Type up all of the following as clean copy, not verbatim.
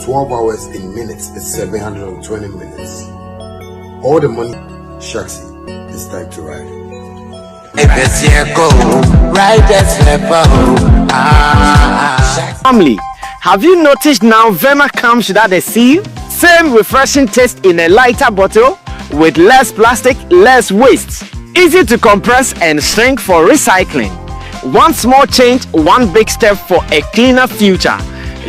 12 hours in minutes is 720 minutes. All the money, Shaxi, it's time to ride. Family, have you noticed now Vema comes without a seal? Same refreshing taste in a lighter bottle with less plastic, less waste. Easy to compress and shrink for recycling. One small change, one big step for a cleaner future.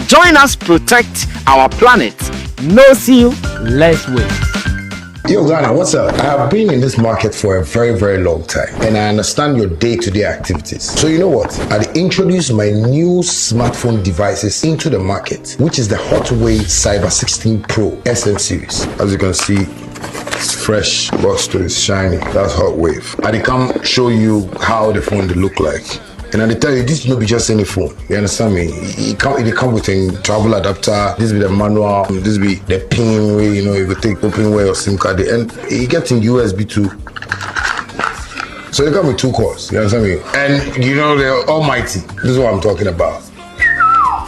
Join us protect our planet. No seal, less waste. Yo, Ghana, what's up? I have been in this market for a very, very long time, and I understand your day-to-day activities. So you know what? I introduced my new smartphone devices into the market, which is the Hotwave Cyber 16 Pro SM series. As you can see, it's fresh, box to is shiny. That's Hotwave. I come show you how the phone they look like. And I tell you, this will not be just any phone. You understand me? It come with a travel adapter. This be the manual. This be the pin way. You know, you could take open way or SIM card. And it gets in USB too. So they come with 2 cores. You understand me? And you know they're almighty. This is what I'm talking about.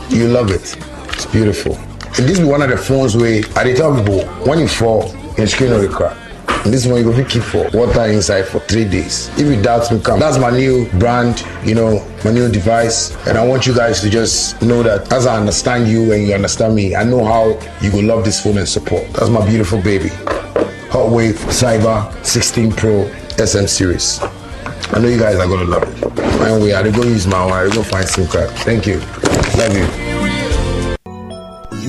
You love it. It's beautiful. And this be one of the phones where I tell people when you fall, your screen will crack. And this one you go keep for water inside for 3 days. If you doubt me, come. That's my new brand, you know, my new device. And I want you guys to just know that as I understand you and you understand me, I know how you will love this phone and support. That's my beautiful baby. Hotwave Cyber 16 Pro SM series. I know you guys are gonna love it. Anyway, I go use my one, I go find SIM card. Thank you. Love you.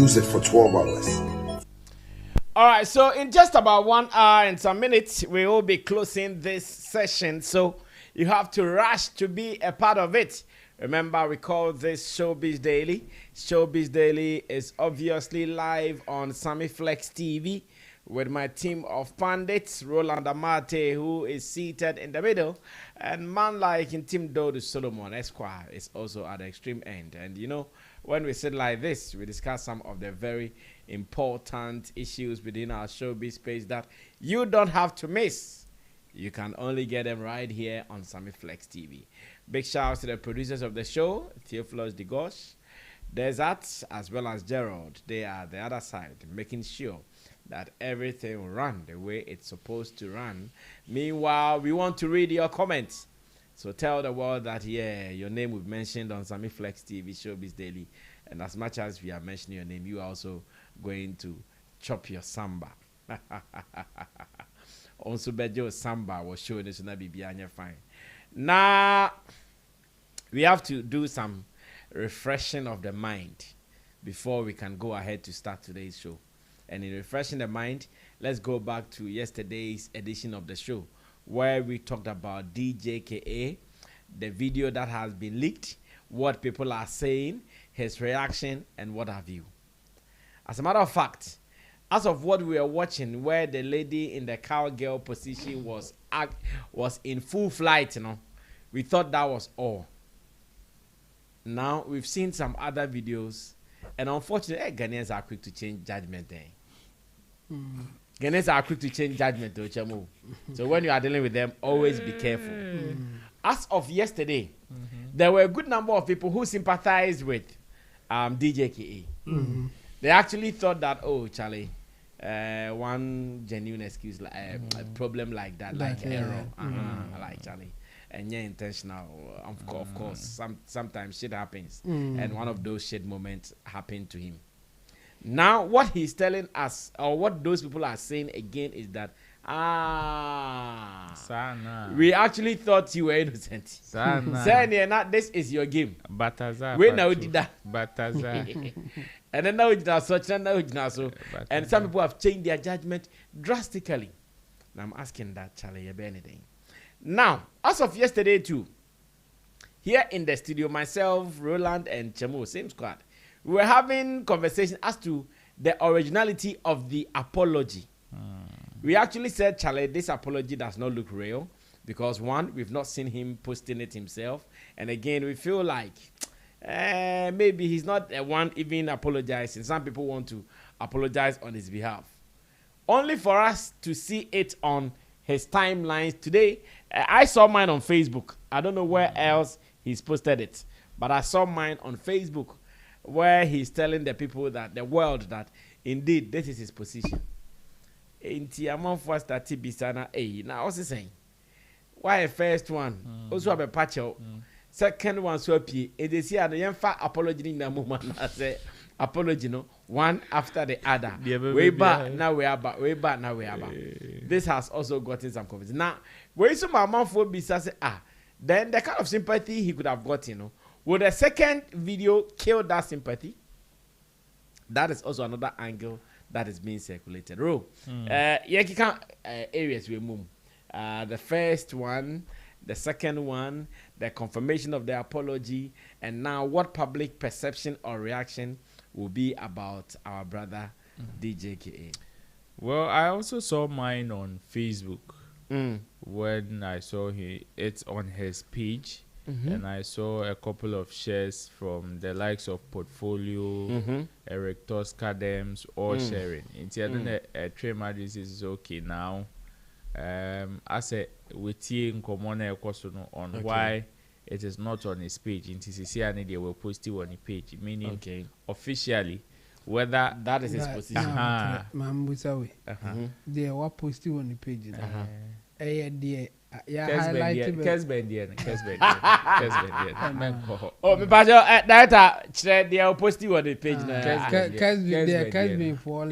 Use it for 12 hours. All right, so in just about 1 hour and some minutes, we will be closing this session. So you have to rush to be a part of it. Remember, we call this Showbiz Daily. Showbiz Daily is obviously live on Sammy Flex TV with my team of pundits, Roland Amate, who is seated in the middle, and man like in Team Dodo Solomon Esquire is also at the extreme end. And you know, when we sit like this, we discuss some of the very important issues within our showbiz space that you don't have to miss. You can only get them right here on Sammy Flex TV. Big shout out to the producers of the show, Theophilus Digosh, Desert, as well as Gerald. They are the other side, making sure that everything will run the way it's supposed to run. Meanwhile, we want to read your comments. So tell the world that, yeah, your name will be mentioned on Sammy Flex TV, Showbiz Daily. And as much as we are mentioning your name, you are also going to chop your samba. Also, Bejo Samba was showing this na Bibianya fine. Now, we have to do some refreshing of the mind before we can go ahead to start today's show. And in refreshing the mind, let's go back to yesterday's edition of the show, where we talked about DJKA, the video that has been leaked, what people are saying, his reaction, and what have you. As a matter of fact, as of what we are watching, where the lady in the cowgirl position was in full flight, you know, we thought that was all. Now we've seen some other videos, and unfortunately, Ghanaians are quick to change judgment. Ghanaians are quick to change judgment. So when you are dealing with them, always be careful. As of yesterday, there were a good number of people who sympathized with DJKA. They actually thought that, oh, Charlie, one genuine excuse, like a problem like that, like error, like Charlie, and yeah, intentional. Of course, sometimes shit happens, and one of those shit moments happened to him. Now, what he's telling us, or what those people are saying again, is that we actually thought you were innocent. Sana, this is your game. Bataza. We now did that. Bataza. And then now it's not such, and now it's not so. And some people have changed their judgment drastically. And I'm asking that, Charlie, you anything. Now, as of yesterday too, here in the studio, myself, Roland, and Chemo, same squad, we were having conversation as to the originality of the apology. We actually said, Charlie, this apology does not look real because, one, we've not seen him posting it himself. And again, we feel like maybe he's not the one even apologizing. Some people want to apologize on his behalf. Only for us to see it on his timelines today. I saw mine on Facebook. I don't know where else he's posted it, but I saw mine on Facebook. where he's telling the people that the world that indeed this is his position. Inti among first that Tibisana now what's he saying? Why first one? Also have a patch out. Second one swapy. It is here the young fat apology in the moment. I say apology no one after the other. Way back now we are back. Way back now we are back. This has also gotten some confidence. Now where some my mom for be say then the kind of sympathy he could have gotten, would the second video kill that sympathy? That is also another angle that is being circulated. Areas we move. The first one, the second one, the confirmation of the apology, and now what public perception or reaction will be about our brother DJ KA. Well, I also saw mine on Facebook when I saw it's on his page. And I saw a couple of shares from the likes of Portfolio, Eric Toscadems, all sharing. Instead, a trema this is okay now. I said we in common on why it is not on his page. In TCC, they will post it on his page, meaning officially whether that is his position. They were posted on the page. Oh, me bajo that they are posting on the page now. Casbin for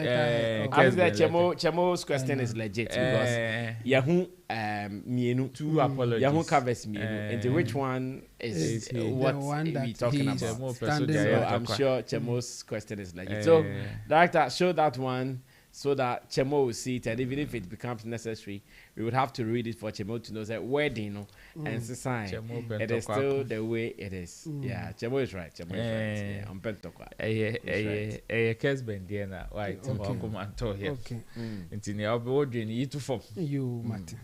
Chemo's question is legit because Yahoo mienu two apologies. Yahoo covers mienu. And which one is what we talking about? So I'm sure Chemo's question is legit. So director, show that one. So that Chemo will see it, and even if it becomes necessary, we would have to read it for Chemo to know that wedding and society. It is still the way it is. Yeah, Chemo is right. Chemo is right. Yeah, I'm pentokwa. Right.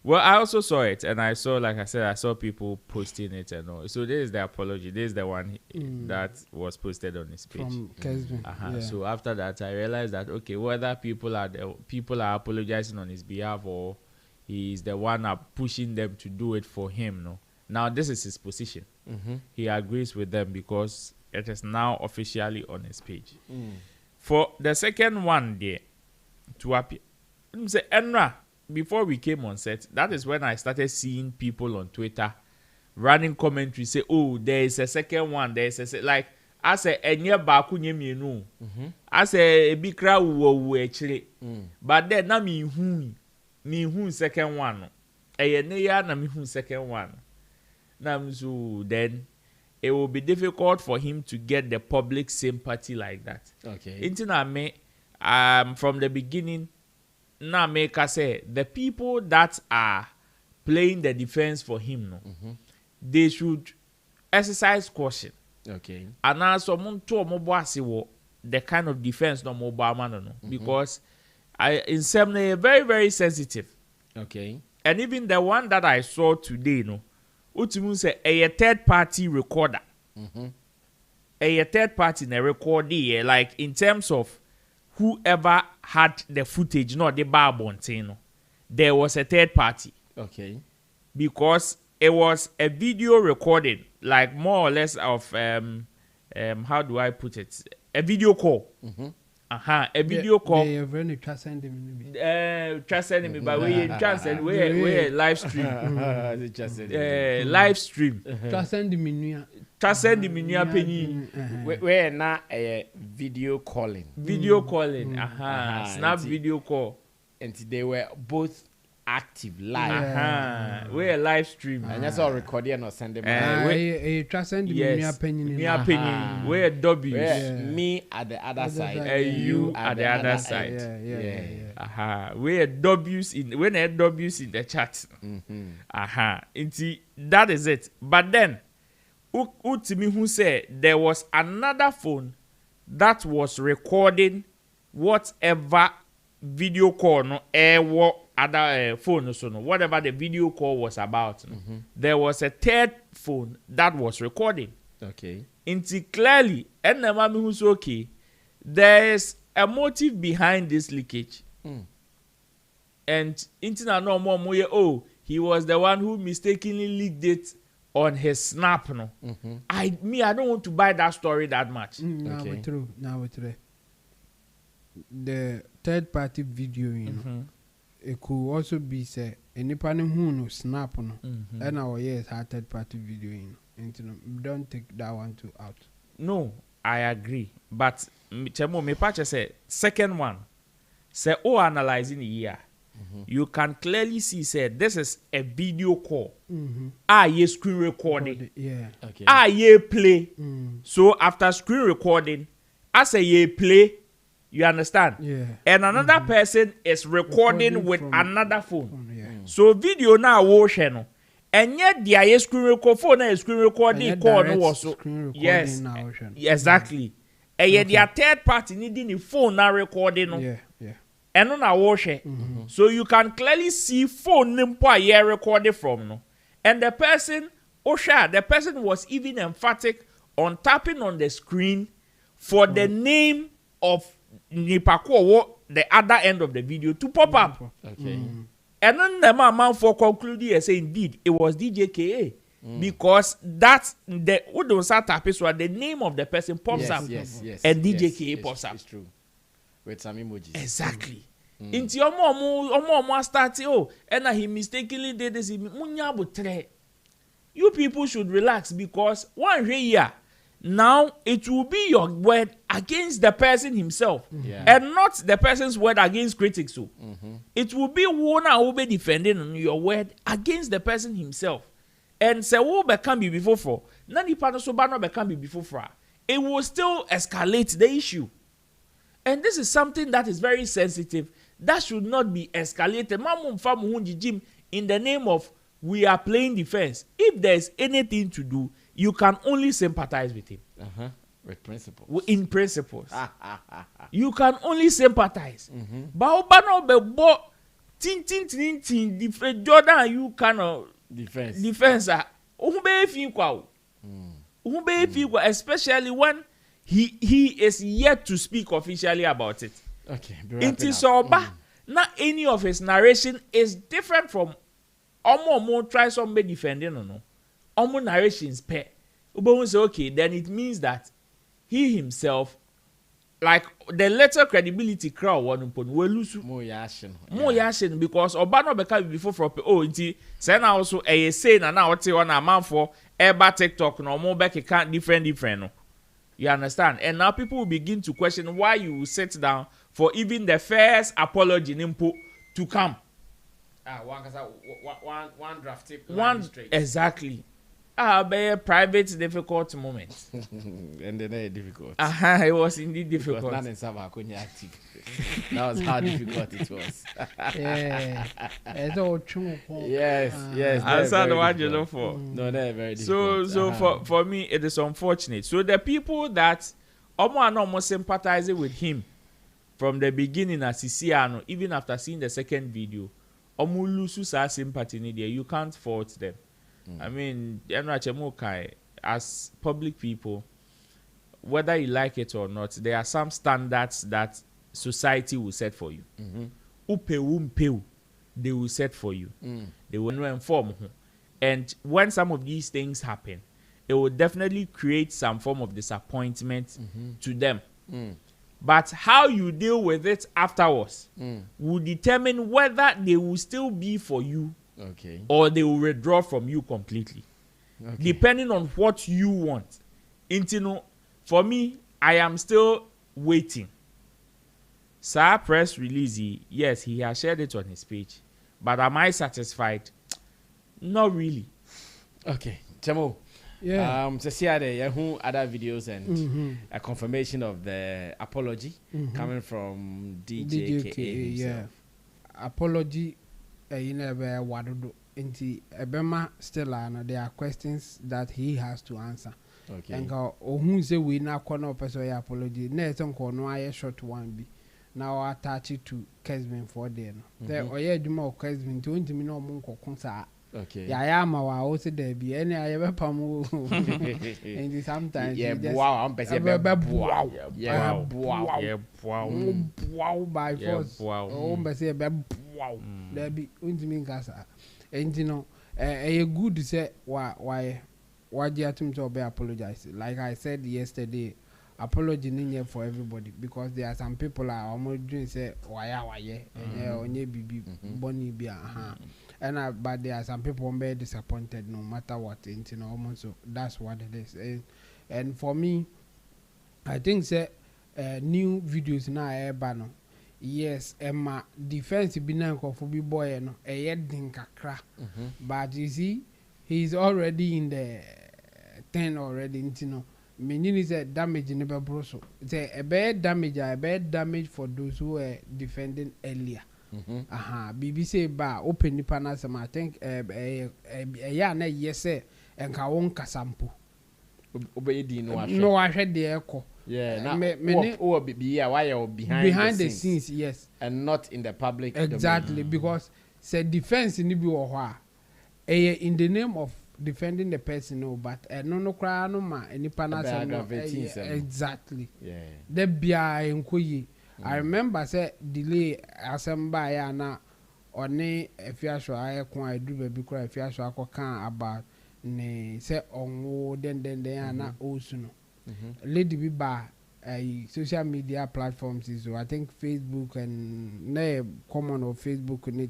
Well, I also saw it, and I saw, like I said, I saw people posting it and all. So this is the apology. This is the one that was posted on his page. From Kesvin. So after that, I realized that whether people are apologizing on his behalf or he's the one pushing them to do it for him. No, now this is his position. He agrees with them because it is now officially on his page. For the second one, there to appear, say Enra. Before we came on set, that is when I started seeing people on Twitter running commentary say, "Oh, there is a second one. There is a like I say enye baku nye mienu. I say a bikra wo actually. But then na mi hu second one. Eye ne ya na mi hu second one. Na so then it will be difficult for him to get the public sympathy like that. Okay. Intina me from the beginning. Now make us say the people that are playing the defense for him, they should exercise caution. Okay. And also the kind of defense no mobile man because in some they are very, very sensitive. Okay. And even the one that I saw today, Utimu say a third party recorder. A third party in a recorder, like in terms of whoever had the footage, not the Barbon, there was a third party. Okay. Because it was a video recording, like more or less of how do I put it? A video call. A video call. They are very transcending. Transcending, but we live stream. Live stream. Transcending me penny. We're not a video calling. Video calling. Snap video call. And they were both active live. We're live stream. And that's all recording or sending. Transcending me penny. We're W's. Me at the other side. You at the other side. We're W's in when there W's in the chat. That is it. But then Utimi who said there was another phone that was recording whatever video call what other phone so whatever the video call was about. There was a third phone that was recording. Okay. Clearly, and the mommy who's okay, there is a motive behind this leakage. And he was the one who mistakenly leaked it on his snap no. I don't want to buy that story that much. Now we're through. The third party video, you know, it could also be say anybody who no snap no, and our yes had third party video, you know, don't take that one too out. No, I agree, but chemo me patch say second one, say analyzing the year. You can clearly see, say, this is a video call. Ye screen recording. Yeah. Okay. Ye play. So after screen recording, I say ye play. You understand? Yeah. And another person is recording with another phone. Yeah. So video now wash no. And yet the ye screen record phone na screen recording call no also. Yes. Exactly. And yet the third party needing the phone now recording no. Yeah. And on a wash so you can clearly see phone nimpo ye recorded from no. And the person was even emphatic on tapping on the screen for the name of Nipako, the other end of the video to pop up. Okay. And then the man for concluding and say indeed it was DJ KA. Because that's the Udon Sata so the name of the person pops up. Yes. And DJ KA pops up. It's true. With some emojis. Exactly. Into your mom start and he mistakenly did this. You people should relax because one year now it will be your word against the person himself and not the person's word against critics. So it will be one who be defending your word against the person himself. And say who can be before for nani partner so bad no can be before for it will still escalate the issue. And this is something that is very sensitive. That should not be escalated. Gym in the name of we are playing defense. If there's anything to do, you can only sympathize with him. With principles. In principles. You can only sympathize. But Jordan, you cannot defense. Especially when he is yet to speak officially about it. Okay. It is sober. Not any of his narration is different from Omo try somebody defending or no. Omo narrations pair. Ubo say okay, then it means that he himself, like the letter credibility crowd one upon we lose more yashin because Obano beka before from inti say na also say na now what one a man for eba TikTok no more back can't different no. You understand? And now people will begin to question why you sit down for even the first apology nimpo to come. One drafted. Exactly. Be a private difficult moment. And then difficult. It was indeed difficult. That was how difficult it was. It's all true. Yes. Answer the one you look for. No, they're very difficult. So for me, it is unfortunate. So the people that almost sympathizing with him from the beginning as Sisiano, even after seeing the second video, lose sympathy in there. You can't fault them. I mean, as public people, whether you like it or not, there are some standards that society will set for you. They will set for you. They will inform. And when some of these things happen, it will definitely create some form of disappointment to them. But how you deal with it afterwards will determine whether they will still be for you or they will withdraw from you completely. Depending on what you want. For me, I am still waiting. Sir press release, yes, he has shared it on his page. But am I satisfied? Not really. Okay. Chamo. Yeah. So see other videos and a confirmation of the apology coming from DJ KA himself. Apology you never wadudo into ebema still there are questions that he has to answer. Okay. And go who say we na corner person apology. Next on no I short one be. Now I attach it to Kesmin for there. There or yeah Juma Kesmin to me no monko concert. Okay. Yeah, I'm also there be any I ever pamu. And sometimes wow, I'm wow by force. Oh, but say wow. There be untimin casa. And good say why do you think to be apologize? Like I said yesterday, apology is for everybody because there are some people are almost doing say why onye bibi boni bi and but there are some people who are disappointed no matter what, you know, almost. So that's what it is. And for me, I think say new videos now banner. Yes, Emma defense be na for be boy no din kakra. But you see, he's already in the 10 already, you know. Meaning is a damage in the broso. It's a bad damage for those who were defending earlier. BBC ba open nipa na some. I think ya na yes and ka won kasampo. Obedi no I heard the echo. Yeah, why you're behind the scenes, yes, and not in the public. Exactly, because say defense in the in the name of defending the person, no, but no cry no ma any exactly. Yeah, the bia in kuyi. I remember say delay assemble ya na oni efiasho aye kon adu be kura efiasho akokan about ne say onwo den na osuno. Lady be by social media platforms is I think Facebook and common or Facebook and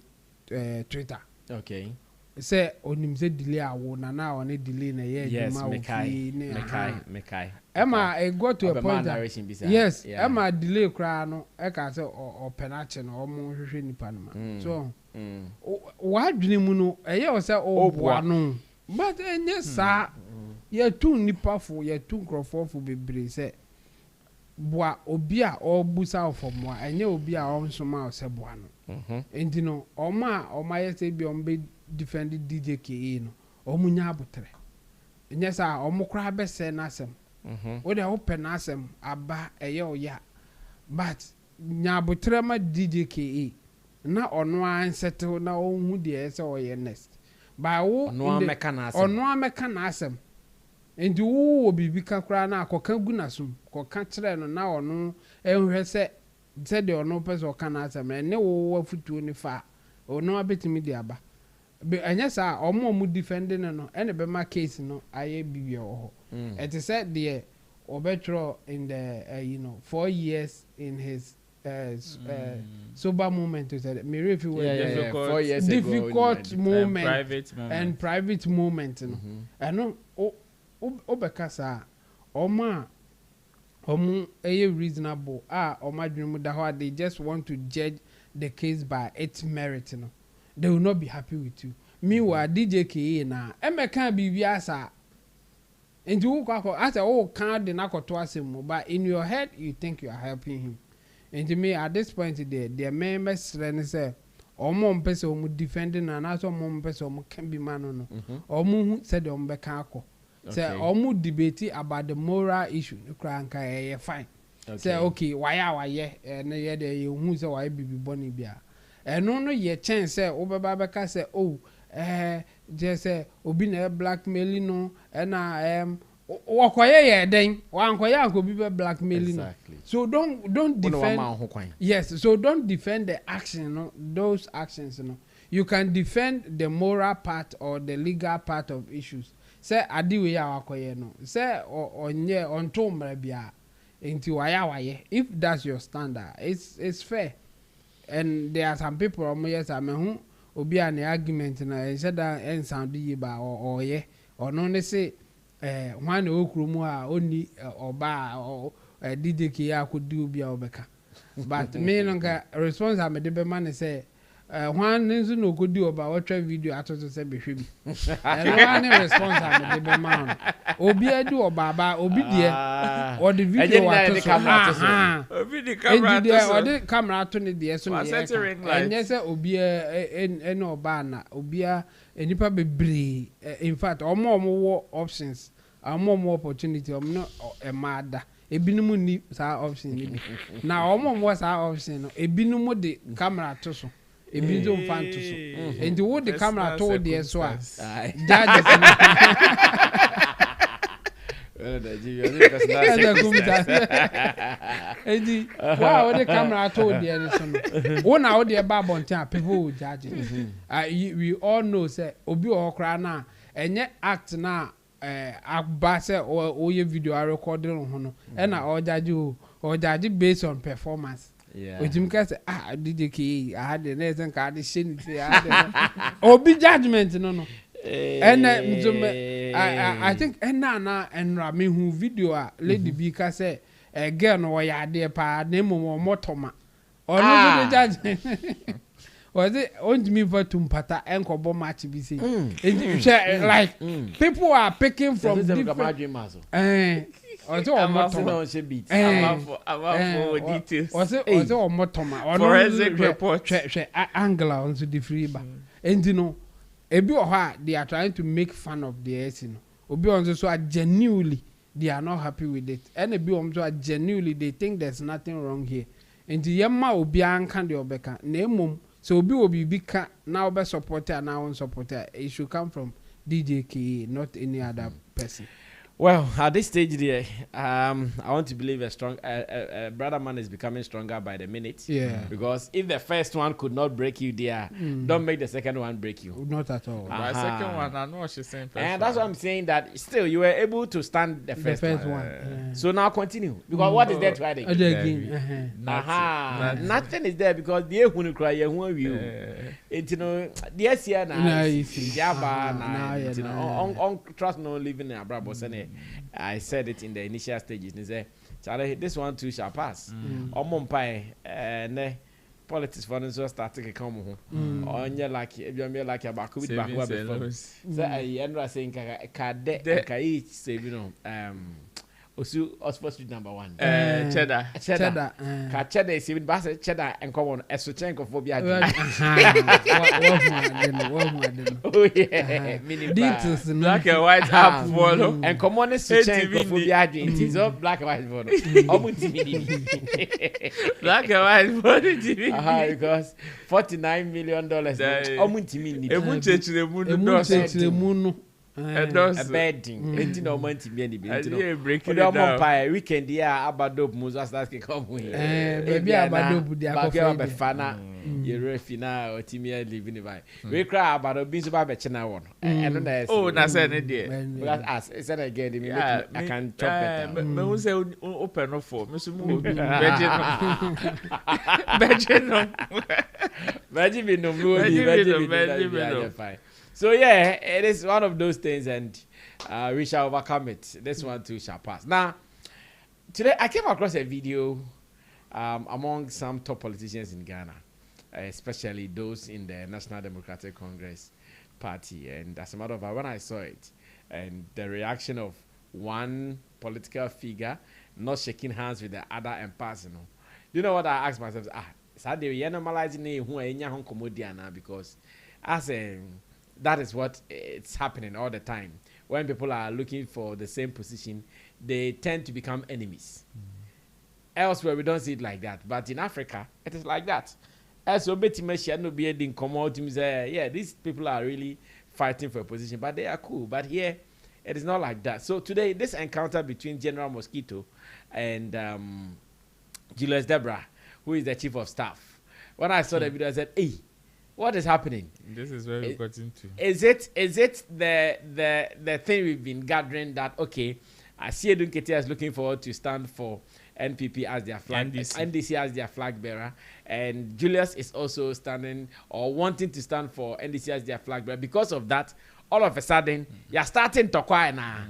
Twitter. Okay. Say onim say delay awo na na on delay na ye yes, mekai. Emma I go to a point that, yes, Emma delay cry no e ka say or penache no omo hwehwe nipa no so wa dwene mu no e ye o say o boa no but yes sir. Ye two nipa fo ye two crofo fo bebre se boa obi a obusa from wa enye obi a onsoma o se boa no enti no oma ye se bi ombe defend DJ KE no omunya abotre enye sa omukra be se na asem o de open na asem aba eye oya but nya abotre ma DJ KE na ono an settle na ohun de se oye next ba wo ono ameka na asem and you be kakra na akoka gu nasum koka kire no na ono ehwe se de ono person kana asem ne wo wafutuo ni fa ono abetimi di aba be anya sa omo defending no ene be ma case no aye bibia ho it is said there obetro in the 4 years in his sober moment to say me if you were 4 years difficult ago, moment and private moment no and no obekasa oma reasonable oma dream da how they just want to judge the case by its merit no they will not be happy with you meanwhile DJ KE na emeka bibia sa nti wo kwako asa o kan de na koto asem but in your head you think you are helping him and to me at this point the members say omo mpese omo defending na so omo mpese omo can be man no omo said omo be kan akọ say omo debate about the moral issue kra nka fine say okay why na ye de ye hu say why bibi boni bia eno no ye chance say obeba be ka say oh just say obi na blackmailing no na wakoye ye den wankoye ankobi be blackmailing exactly. So don't defend yes so don't defend the action no those actions no you can defend the moral part or the legal part of issues say adiwe ya wakoye no say onye onto mra bia enti waye if that's your standard it's fair and there are some people yes amehu obi an argument na say that en sound yi ba oye ono ne say one okrumu a oni oba DJ KE akodi obi a obeka but me no ka response am de be man say one nzu no kodi oba watch video atoto say behwe bi and one response am de be man obi adu oba ba obi de or the video atoto obi the camera atoto or the camera to ne de so ne and yes obi en oba na obi a enipa bebre in fact omo options omo opportunity omo emada ebinum ni sa option ni na omo sa option no ebinum de camera to so ebinum fan to so and wo the camera to the so a judge Edi, wow, the camera told the Edison. One out there Babonta, people will judge it. We all know, say, Obi or Krana, and yet act now, Akbasa or your video I recorded on Hono, and I or judge you based on performance. Yeah. With him, DJ I had the Nathan card, Obi judgment, no. And I think Nana and Rami who video Lady Bika say a girl no ya dear pa name or motoma or no judgment. Was it on me for Tumpata and Kobo match be seen? Like people are picking from different details. Was it or motoma forensic report angle on the free bar and you know. Ebi oha they are trying to make fun of the essence. Obi on so are genuinely they are not happy with it. And ebi on so are genuinely they think there's nothing wrong here. And the yamma obi anka de obeka na mum so obi will be bika now be supporter now unsupporter. It should come from DJ KE, not any other person. Well, at this stage there, I want to believe a strong brother man is becoming stronger by the minute. Yeah. Because if the first one could not break you there, don't make the second one break you. Not at all. The second one, I know what she's saying. And that's what I'm saying, that still you were able to stand the first one. Yeah. So now continue. Because what is there to hide again? Nothing is there because the who cry you. It you know the year now. You know on trust no living in Abrabo. I said it in the initial stages. They say, Charlie, this one too shall pass. And politics for them so start to come home. On your lucky, if you're lucky about COVID back before. So I end up saying, Kai saving Osu number 1. Cheddar. Cheddar is even Bassett Cheddar and come on Esochenko phobia. Oh yeah, details black and white app follow and come on Esochenko phobia. It is all black and white photo. Black and white photo TV. Because $49 million. A bedding, ain't no money to be any breaking down. Weekend, yeah, Abadob Moses that's come with. Maybe Abadob, the Abafana, you're refina or Timia living by. We cry about a busy Babachana one. And oh, that's an idea. But as I said again, I can chop it. But who say open up for Mr. Imagine. So yeah, it is one of those things, and we shall overcome it. This one too shall pass. Now, today I came across a video among some top politicians in Ghana, especially those in the National Democratic Congress Party. And as a matter of fact, when I saw it, and the reaction of one political figure not shaking hands with the other and passing on, you know what I asked myself? So they are normalizing who are comedian now, because as a that is what it's happening all the time. When people are looking for the same position, they tend to become enemies. Elsewhere, we don't see it like that. But in Africa, it is like that. So, yeah, these people are really fighting for a position, but they are cool. But here, it is not like that. So today, this encounter between General Mosquito and Julius Debra, who is the chief of staff, when I saw the video, I said, hey, what is happening? This is where we got into. Is it the thing we've been gathering that okay, Asiedu Nketiah is looking forward to stand for NPP as their flag, NDC as their flag bearer, and Julius is also standing or wanting to stand for NDC as their flag bearer. Because of that, all of a sudden, you're starting to cry now.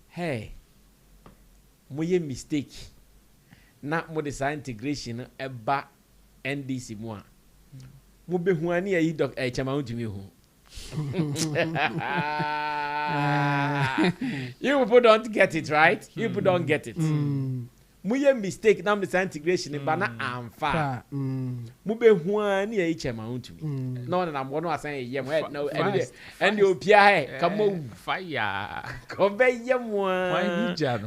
Hey, moye mistake. Not more design integration eba NDC more. You people don't get it, right? You people don't get it. Muye mistake now the integration in bana amfa. Mube huani ya ichema untumi. No, and I'm going to say no, and you pia come on fire. Come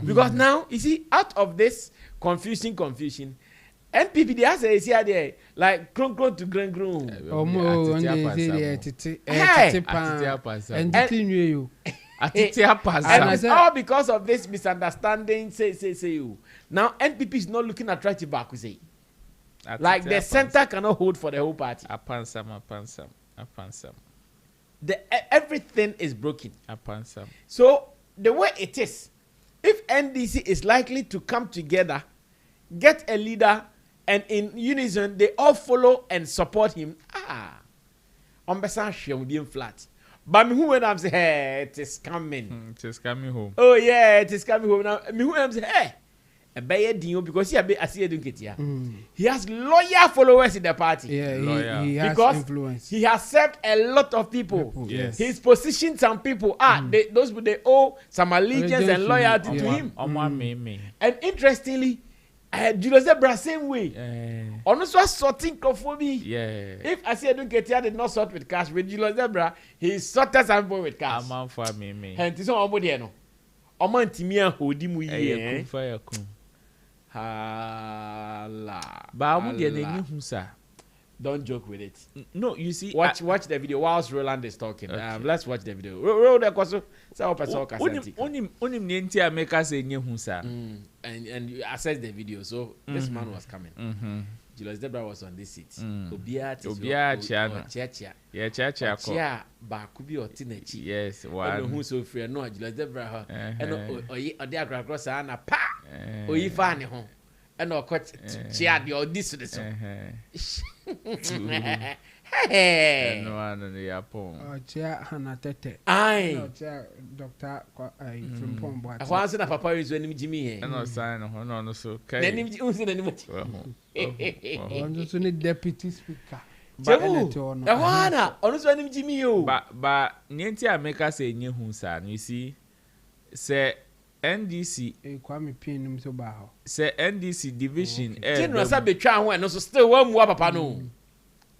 because now you see out of this confusion. NPP they say is here there like clone to grand groom. And At it happens. And And I it's said- all because of this misunderstanding. Say you. Now NPP is not looking attractive back. We say. Like the center cannot hold for the whole party. Upon some. Everything is broken. Upon some. So the way it is, if NDC is likely to come together, get a leader, and in unison they all follow and support him, on being flat. But me who when I'm saying, hey, it is coming. It is coming home. Oh yeah, it is coming home now. Me who when I'm saying, hey. Because he has loyal followers in the party. Yeah, Lawyer. he has Because influence. he has served a lot of people. Yes. He's positioned some people. Those people they owe some allegiance and Allegiance, loyalty to yeah. him. Me. And interestingly, Julius Zebra same way. Also sorting cophobia. Yeah. If I say Ketia did not sort with cash with Julius Zebra, he sorted some people with cash. I'm on for me. And this one there no. Oman timia hodi mu yi. Fire. Hala. But I won't get any sir. Don't joke with it. No, you see. Watch the video whilst Roland is talking. Okay. Let's watch the video. Roll the question. Say what person can Only the make say any sir. And you access the video. So this man was coming. Julius Debra was on this seat. Obia Chiana. Yeah, Chia. Bakubi or Tinechi. Yes, One who so free no Julius Debra. And the across and pa. Oyi fani home. And no coach Chia the this to this. Hey. No one on the apple. Chair Hannah Tete. Aye. No, chair Dr. From Pombo. I want to know Papa is when Jimmy. And no sign of no so. Then him On just only deputy speaker. Ewana, honest when him Jimmy you. But Niente make say any sir. You see, say NDC. Kwame Pin him so bad. Say NDC division. General Sabe Chan when no still one more papa no.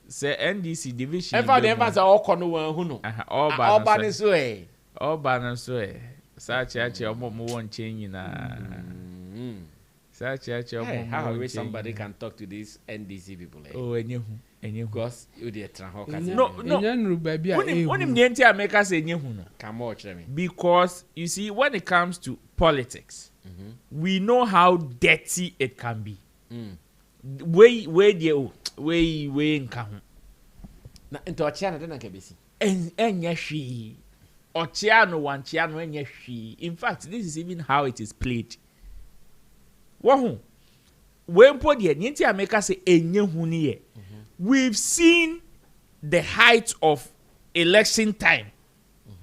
Say NDC division. Ever the emphasis all corner one who no. All banners way. All banners way. Such a won't change na. Such a how I wish somebody can talk to these NDC people. Oh, and you. Because you the Tranhokas. No, baby. Only Niente make us say any come watch me. Because you see, when it comes to politics, we know how dirty it can be. Way in Kahu. Na into Ochiano then can be seen. And yashi. Ochiano one chiano and yashi. In fact, this is even how it is played. Wahoo. When put the Niente make us say any huni. We've seen the height of election time.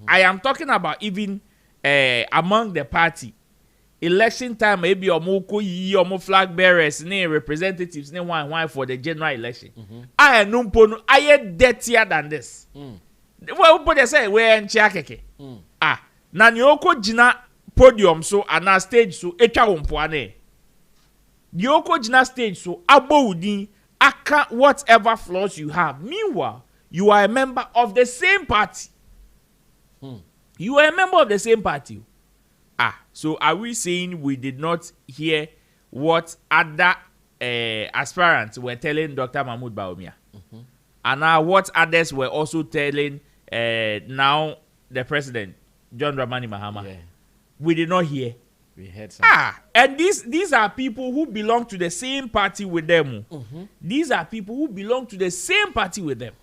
I am talking about even among the party. Election time, maybe omo flag bearers, representatives, one for the general election. I am dirtier than this. Well, but they say we're in Chiakeke. Na nyoko jina podium so and stage so echa umpuane. Nyoko jina stage so abo udin. Aka whatever flaws you have. Meanwhile, you are a member of the same party. You are a member of the same party. So are we saying we did not hear what other aspirants were telling Dr. Mahmoud Bawumia? And now what others were also telling now the president, John Dramani Mahama? Yeah. We did not hear. We heard some. And these are people who belong to the same party with them. These are people who belong to the same party with them.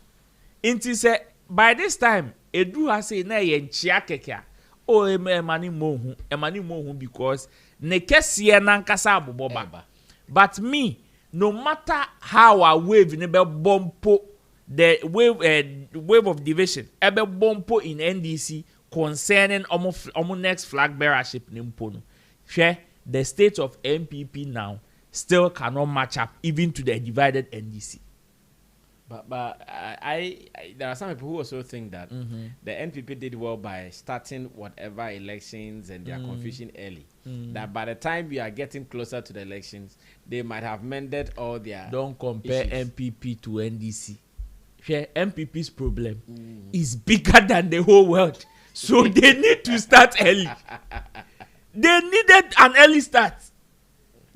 Until say by this time, Edu has said na yen chiakeka. Oh, emani mohu because nekesie nankasa aboboba. But me, no matter how I wave nebe bompo the wave of division, ebe bompo in NDC concerning omo next flag bearership nimpono. Share the state of MPP now still cannot match up even to the divided NDC. But I there are some people who also think that the NPP did well by starting whatever elections and their confusion early. That by the time we are getting closer to the elections, they might have mended all their. Don't compare issues. MPP to NDC. Share MPP's problem is bigger than the whole world, so they need to start early. They needed an early start.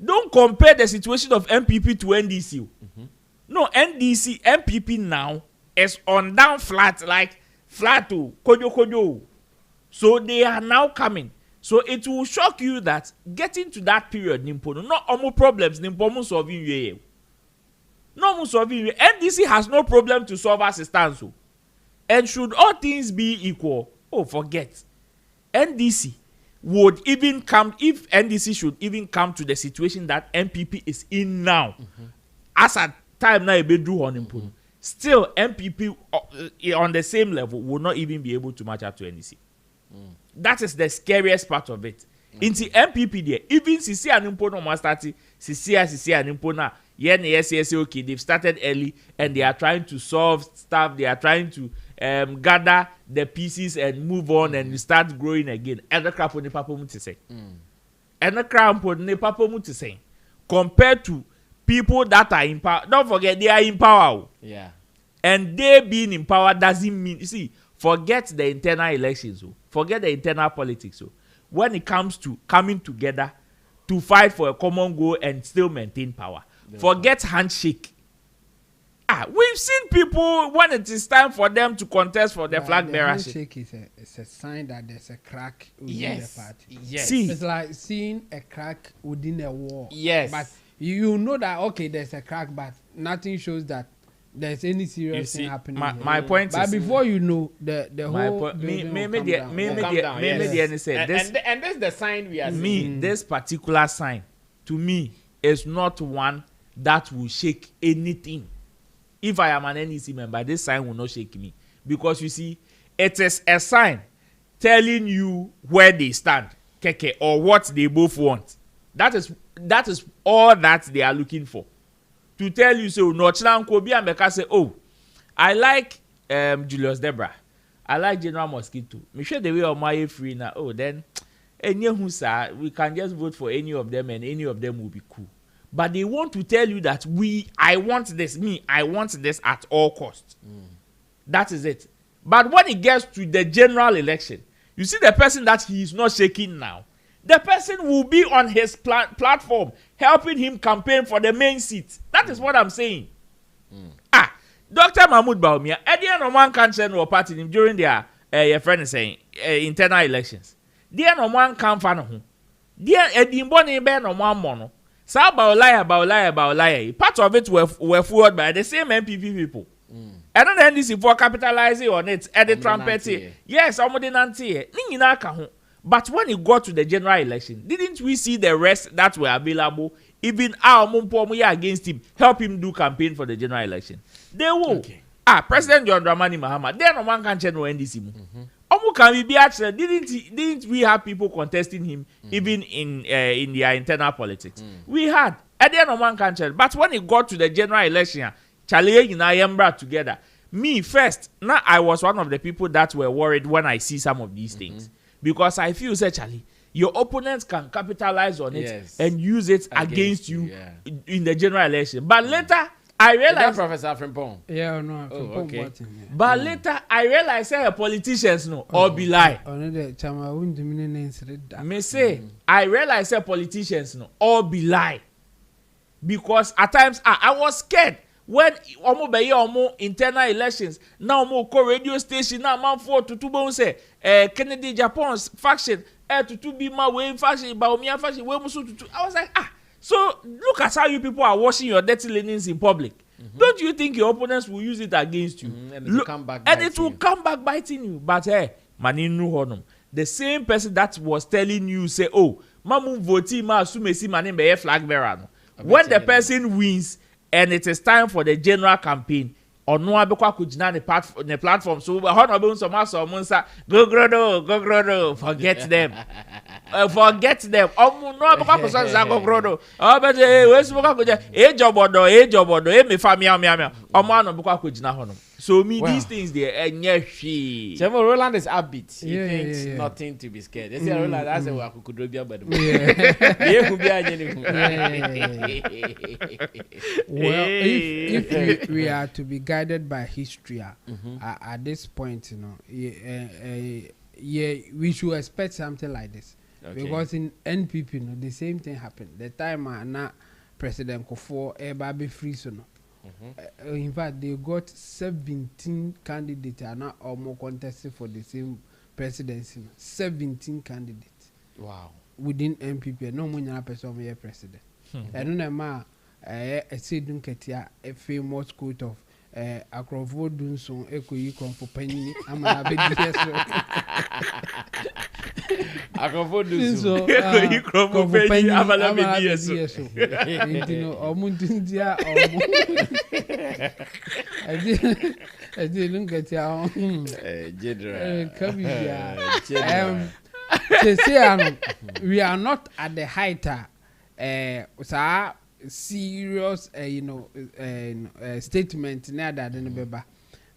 Don't compare the situation of MPP to NDC. No, MPP now is on down flat, like flat to kojo. So they are now coming. So it will shock you that getting to that period, Nimpo, not almost problems, Nimpo solving you. No solving you. NDC has no problem to solve assistance. And should all things be equal, forget. NDC would even come, if NDC should even come to the situation that MPP is in now, as a time now, still MPP on the same level will not even be able to match up to NDC. That is the scariest part of it. Into MPP there, even Sisi and Impo no starting, Sisi and Impo now, yes, okay, they've started early and they are trying to solve stuff, they are trying to gather the pieces and move on and start growing again. And the crap on the papa to say. And the crap on the papa to say. Compared to people that are in power, don't forget they are in power. Yeah. And they being in power doesn't mean, see, forget the internal elections, forget the internal politics. When it comes to coming together to fight for a common goal and still maintain power, forget handshake. We've seen people when it is time for them to contest for the flag bearership. Handshake is a sign that there's a crack within the party. Yes. See, it's like seeing a crack within a wall. Yes. But you know that okay, there's a crack, but nothing shows that there's any serious thing happening. My point but is, before you know the whole maybe and that's the sign we are seeing. This particular sign to me is not one that will shake anything. If I am an NEC member, this sign will not shake me, because you see, it is a sign telling you where they stand, keke, or what they both want. That is all that they are looking for. To tell you, so Nochlan Kobi and Beka say, I like Julius Debra, I like General Mosquito. Me sure the way of my free now. Then we can just vote for any of them and any of them will be cool. But they want to tell you that I want this at all costs. That is it. But when it gets to the general election, you see the person that he is not shaking now, the person will be on his platform helping him campaign for the main seat. That is what I'm saying. Dr. Mahmoud Baumia, at the end of one country or party during their your friend is saying internal elections. The end of one campaign, the Edinburgh Ben on one mono. So about lie. Part of it were forward by the same MPP people. And then this for capitalizing on it, and the trumpet. Yes, but when it got to the general election, didn't we see the rest that were available? Even our Mumpomuya against him, help him do campaign for the general election. They will. Okay. President John Dramani Mahama, then no one can change no NDC. Can be actually didn't we have people contesting him even in their internal politics? We had at the end of one country, but when it got to the general election, Charlie and I am brought together. Me first, now I was one of the people that were worried when I see some of these things, because I feel say Charlie, your opponents can capitalize on it and use it against you in the general election. But later I realized Professor Frimpong. Yeah, no. Okay. But later I realized that politicians all be lie. Me say I realized that politicians all be lie, because at times I was scared when omo internal elections now ko radio station now man for to bon say Kennedy Japan's faction to be my way faction Baumia faction we musu to I was like so look at how you people are washing your dirty linens in public. Don't you think your opponents will use it against you? And it will come back biting you. But maninu honum. The same person that was telling you say, mamu voti ma sumesi mani be flag bearer. When the person wins and it is time for the general campaign, no abekwa kujina the platform, so honorable somunsa go forget them. Forget them. No abekwa kusanza go but we smoka kuja jobodo me famia no abekwa kujina hono. So these things they enyeshi. Chemo Roland is upbeat. He thinks nothing to be scared. They say Roland as a wakukudobia but. Well, if we are to be guided by history at this point, we should expect something like this. Okay. Because in NPP, the same thing happened. The time President Kufuor Ebabe free in fact, they got 17 candidates are now almost contesting for the same presidency 17 candidates. Wow. Within MPP no money person be president. And no ma a sedun ketia a famous quote of Akrofo Dunson Oseikrom for penny amana be yeso. Akrofo Dunson Oseikrom for penny amana be yeso. Intino omuntindia I didn't get ya we are not at the height serious statement na that den beba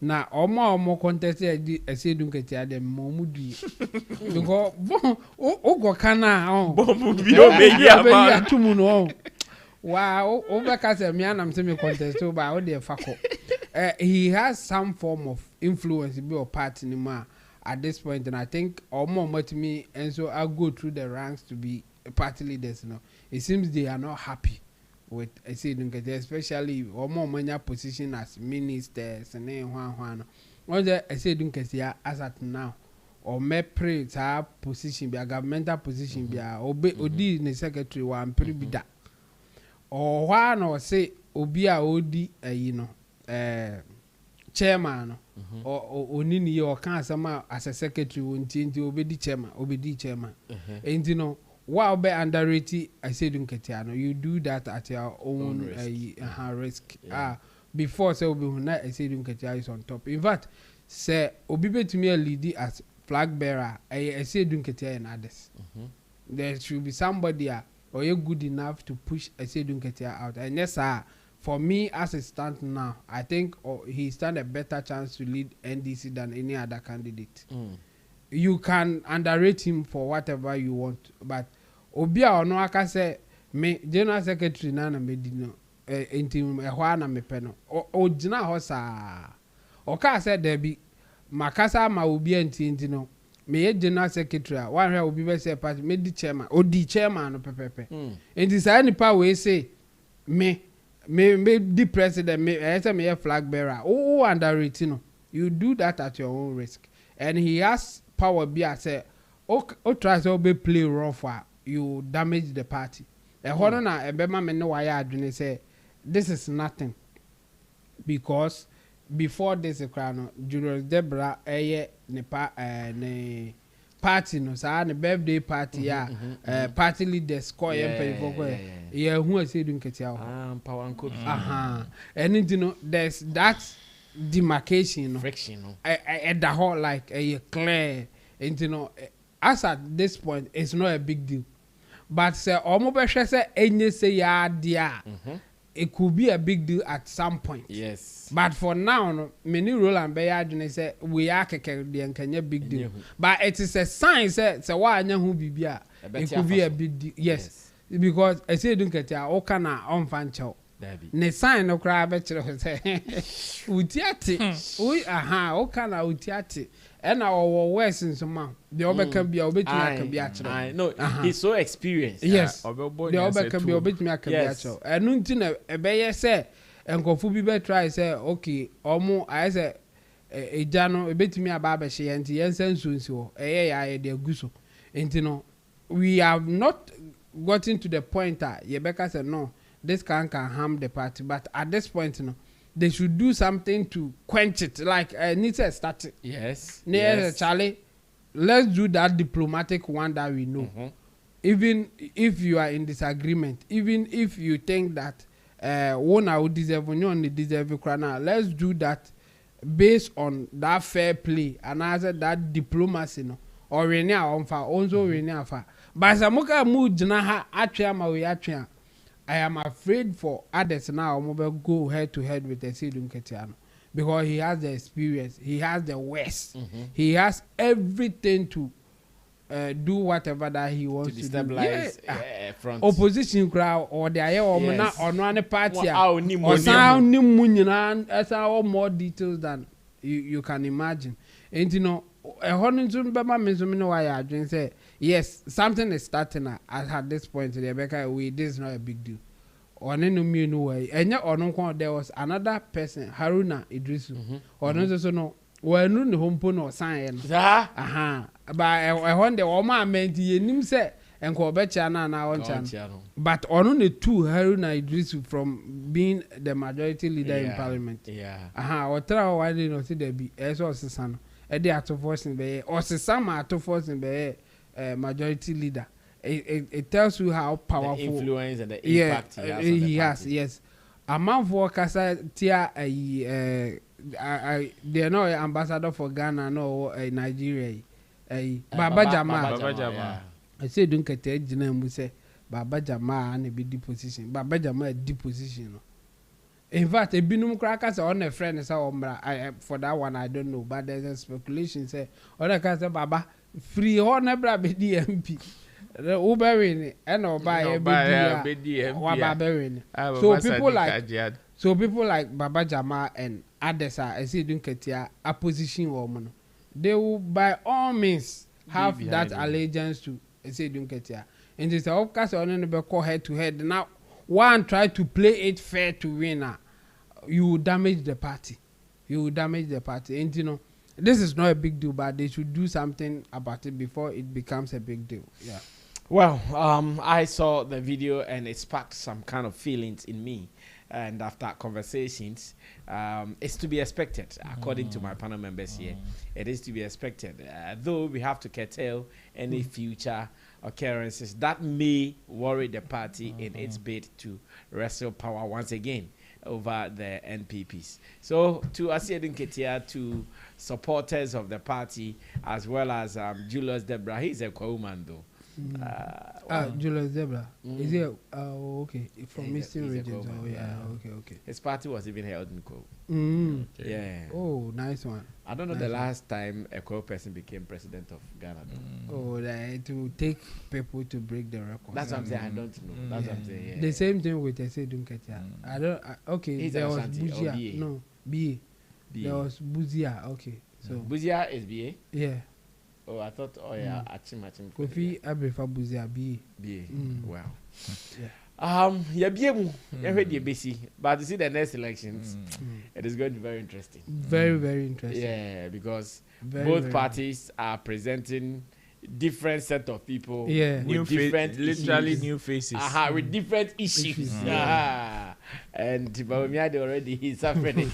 na omo contest e say dun ketia dem momudi because o go kana bomu bi o be ya ma tumu no wow o be ka say me anam say me contest o ba o dey fako he has some form of influence be or part in him at this point, and I think almost me and so I go through the ranks to be party leaders. It seems they are not happy with especially almost position as ministers and then one. I say as at now or me pray to position be a governmental position be a odi in the secretary one pretty be that or one or say obia odi chairman or onini or can sama as a secretary until obedi chairman and you know while be underrated I say dunketiano you do that at your own risk before say obi huna I say dunketia is on top in fact say obi betumi a lead as flag bearer I say dunketia and others there should be somebody or you good enough to push I say dunketia out and yes for me, as it stands now, I think he stand a better chance to lead NDC than any other candidate. You can underrate him for whatever you want, but Obia or no, I can say me General Secretary Nana Medino intim ehwana me peno o gina hosa o ka say there be makasa ma obi anti no me General Secretary one hwe obi be say party me di chairman o di chairman no pepepe enti say nipa we say me the president me a flag bearer underrate you do that at your own risk and he has power be as say try to be play rough you damage the party e na ebema me no why adwene say this is nothing because before this crown Julius Debra ne party no sa ne birthday party party leaders call who say dun ketia power and copy and you know there's that demarcation friction at the whole like clear and you know as at this point it's not a big deal but say almost say any say ya dia it could be a big deal at some point. Yes. But for now, no, many role and Bayard say we are the big deal. But it is a sign say why who be it could be a big deal. Yes. Because I say don't get ya okana on fan chow. Ne sign no cry better say utiati. We okana utiati. And our worse in some man. The other can be a bit can be actually. No, he's so experienced. Yes. The other can be a bit can be actually. And nothing a bayer say and go for be try say okay almost I say a jano a bit me a barber she and the ensign soon so a de guso. And you know we have not gotten to the point that Rebecca said no, this can harm the party, but at this point you know they should do something to quench it, like Nita started. Yes. Yes. Charlie, let's do that diplomatic one that we know. Even if you are in disagreement, even if you think that one I would deserve, one only deserve a crown, let's do that based on that fair play and other that diplomacy, no, or renia on fa, also renia fa. But Samuka mood jnaha atria ma we atria. I am afraid for others now mobile go head to head with the Sidun Ketiano because he has the experience, he has the West, he has everything to do whatever that he wants to destabilize front opposition crowd or the air or no party or sound new more details than you can imagine. And you know, a hundred why I drink say yes, something is starting at this point. Rebecca, this is not a big deal. Or no way. And yet, or no, there was another person, Haruna Idrisu, or no, so no, well, no, home pun or sign. But when the woman meant ye nim say and Kobecha na on chan. But on the two Haruna Idris from being the majority leader in parliament. Yeah. Or try why did not see there be as or son. A day out of force in the or some out of force in the majority leader. It tells you how powerful the influence and the impact he has. Yes. A man for Casa Tia they are not ambassador for Ghana no Nigeria. Baba Jama. I say don't get it. You say Baba Jama and be deposition. Baba Jama deposition. In fact, a binum crackers on a friend is for that one I don't know, but there's a speculation say other case Baba free or never be DMP. The Ubering and or buy a BDM. So people like Baba Jama and others are I say don't get a opposition woman. They will by all means have that allegiance to I say don't get here. And it's of course on the call head to head. Now one try to play it fair to win. You will damage the party. And you know, this is not a big deal, but they should do something about it before it becomes a big deal. Yeah. Well, I saw the video and it sparked some kind of feelings in me. And after conversations, it's to be expected, according to my panel members here. It is to be expected, though we have to curtail any future occurrences that may worry the party in its bid to wrestle power once again over the NPPs. So, to Asiedun Ketia, to supporters of the party, as well as Julius Debra, he's a Kwauman though. Julius Debra. Is he? Okay. From Eastern regions. Oh, yeah. Okay. His party was even held in Ko. Okay. Yeah. Oh, nice one. I don't know the last time a Ko person became president of Ghana. Oh, to take people to break the record. That's what I'm saying. I don't know. That's what I'm saying. Yeah. The same thing with Esedun Ketia. I don't. Okay. There was Buzia. No, BA. There was Buzia. Okay. So Buzia is BA. Yeah. Oh, I thought. Oh yeah, Achim. Kofi Abrefa Buzia BA. Wow. Yeah. Yeah, BA. But to see the next elections, it is going to be very interesting. Very, very interesting. Yeah, because both parties are presenting different set of people. Yeah, with different literally new faces. With different issues. And Bawumia already suffering it.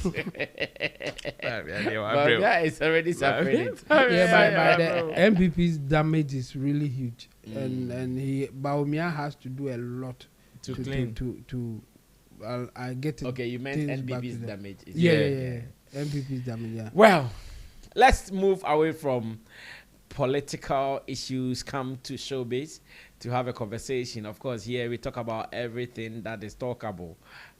Bawumia is already suffering it. Yeah, but the MPP's damage is really huge, and Bawumia has to do a lot to clean. I get it. Okay, you meant NPP's damage. Yeah. MPP's damage. Yeah. Well, let's move away from political issues, come to showbiz to have a conversation. Of course, here we talk about everything that is talkable.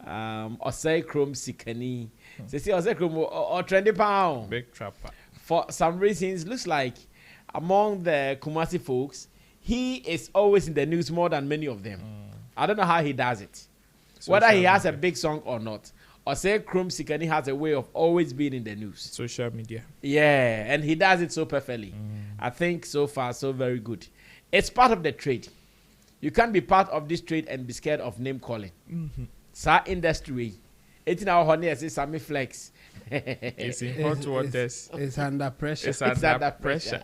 Oseikrom Sikani. They say Oseikrom or trendy pound. Big trapper. For some reasons, looks like among the Kumasi folks, he is always in the news more than many of them. I don't know how he does it. Whether he has a big song or not. Oseikrom Sikani has a way of always being in the news. Social media. Yeah, and he does it so perfectly. I think so far, so very good. It's part of the trade. You can't be part of this trade and be scared of name calling. Sa industry. It's now honey, I say Sammy Flex. It's in hot waters. It's under pressure. It's under pressure.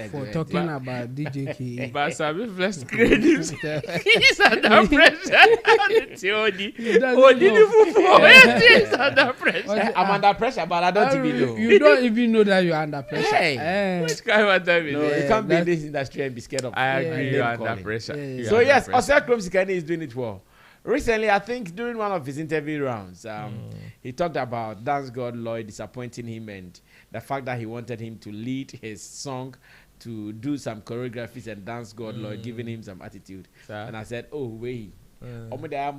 For talking about DJ K. But Sammy Flex credits. He's under pressure. He's under pressure. I'm under pressure, but I don't even know. You don't even know that you're under pressure. Hey. Which kind of time is You can't be in this industry and be scared of. I agree. You're under pressure. So yes, Oseikrom Sikani is doing it well. Recently, I think during one of his interview rounds, he talked about Dancegod Lloyd disappointing him and the fact that he wanted him to lead his song, to do some choreographies, and Dancegod Lloyd giving him some attitude. And I said, oh, wait. Now they I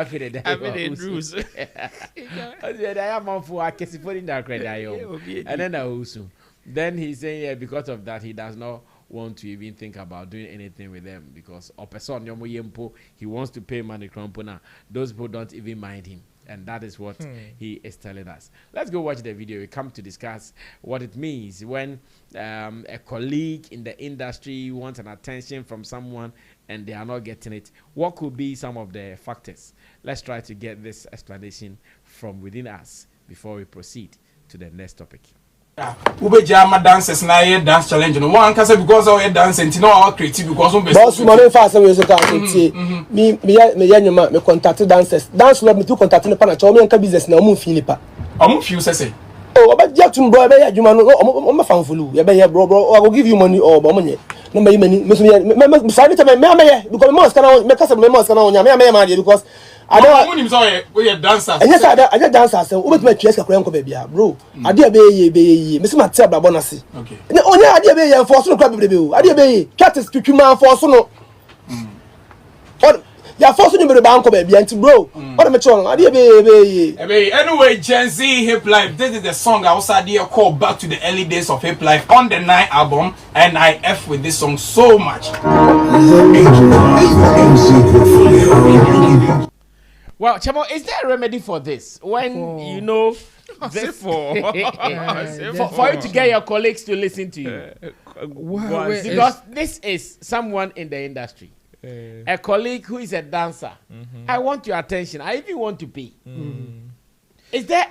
feel the rules. And then also, then he's saying, yeah, because of that, he does not want to even think about doing anything with them, because he wants to pay money. Those people don't even mind him, and that is what he is telling us. Let's go watch the video. We come to discuss what it means when a colleague in the industry wants an attention from someone and they are not getting it. What could be some of the factors? Let's try to get this explanation from within us before we proceed to the next topic. Ube jama dances na ye dance challenge no one can say because of your dance and no our creative because on boss money fast we so talk me yanyuma me contact dancers dance club me to contact no pa na cho me nka business na mo fi nipa am few say oh oba jet to bro be adwuma no o fan fulu ye be bro I will give you money or bo money no me money me sorry to me because me scan me kasa me scan on me ma because I don't we dancers. And yes, I just dancers. Over my chest, bro. I did be Miss Matia Bonasi. Okay. Only I did be for some crab. I did be cat is to man for some. You're forcing me to bank baby and bro. What am I trying? I did be anyway, Gen Z Hip Life. This is the song I was idea called Back to the Early Days of Hip Life on the 9 album, and I F with this song so much. Well, Chamo, is there a remedy for this? When you know this for you to get your colleagues to listen to you, because this is someone in the industry, a colleague who is a dancer. I want your attention. I even want to pay. Is there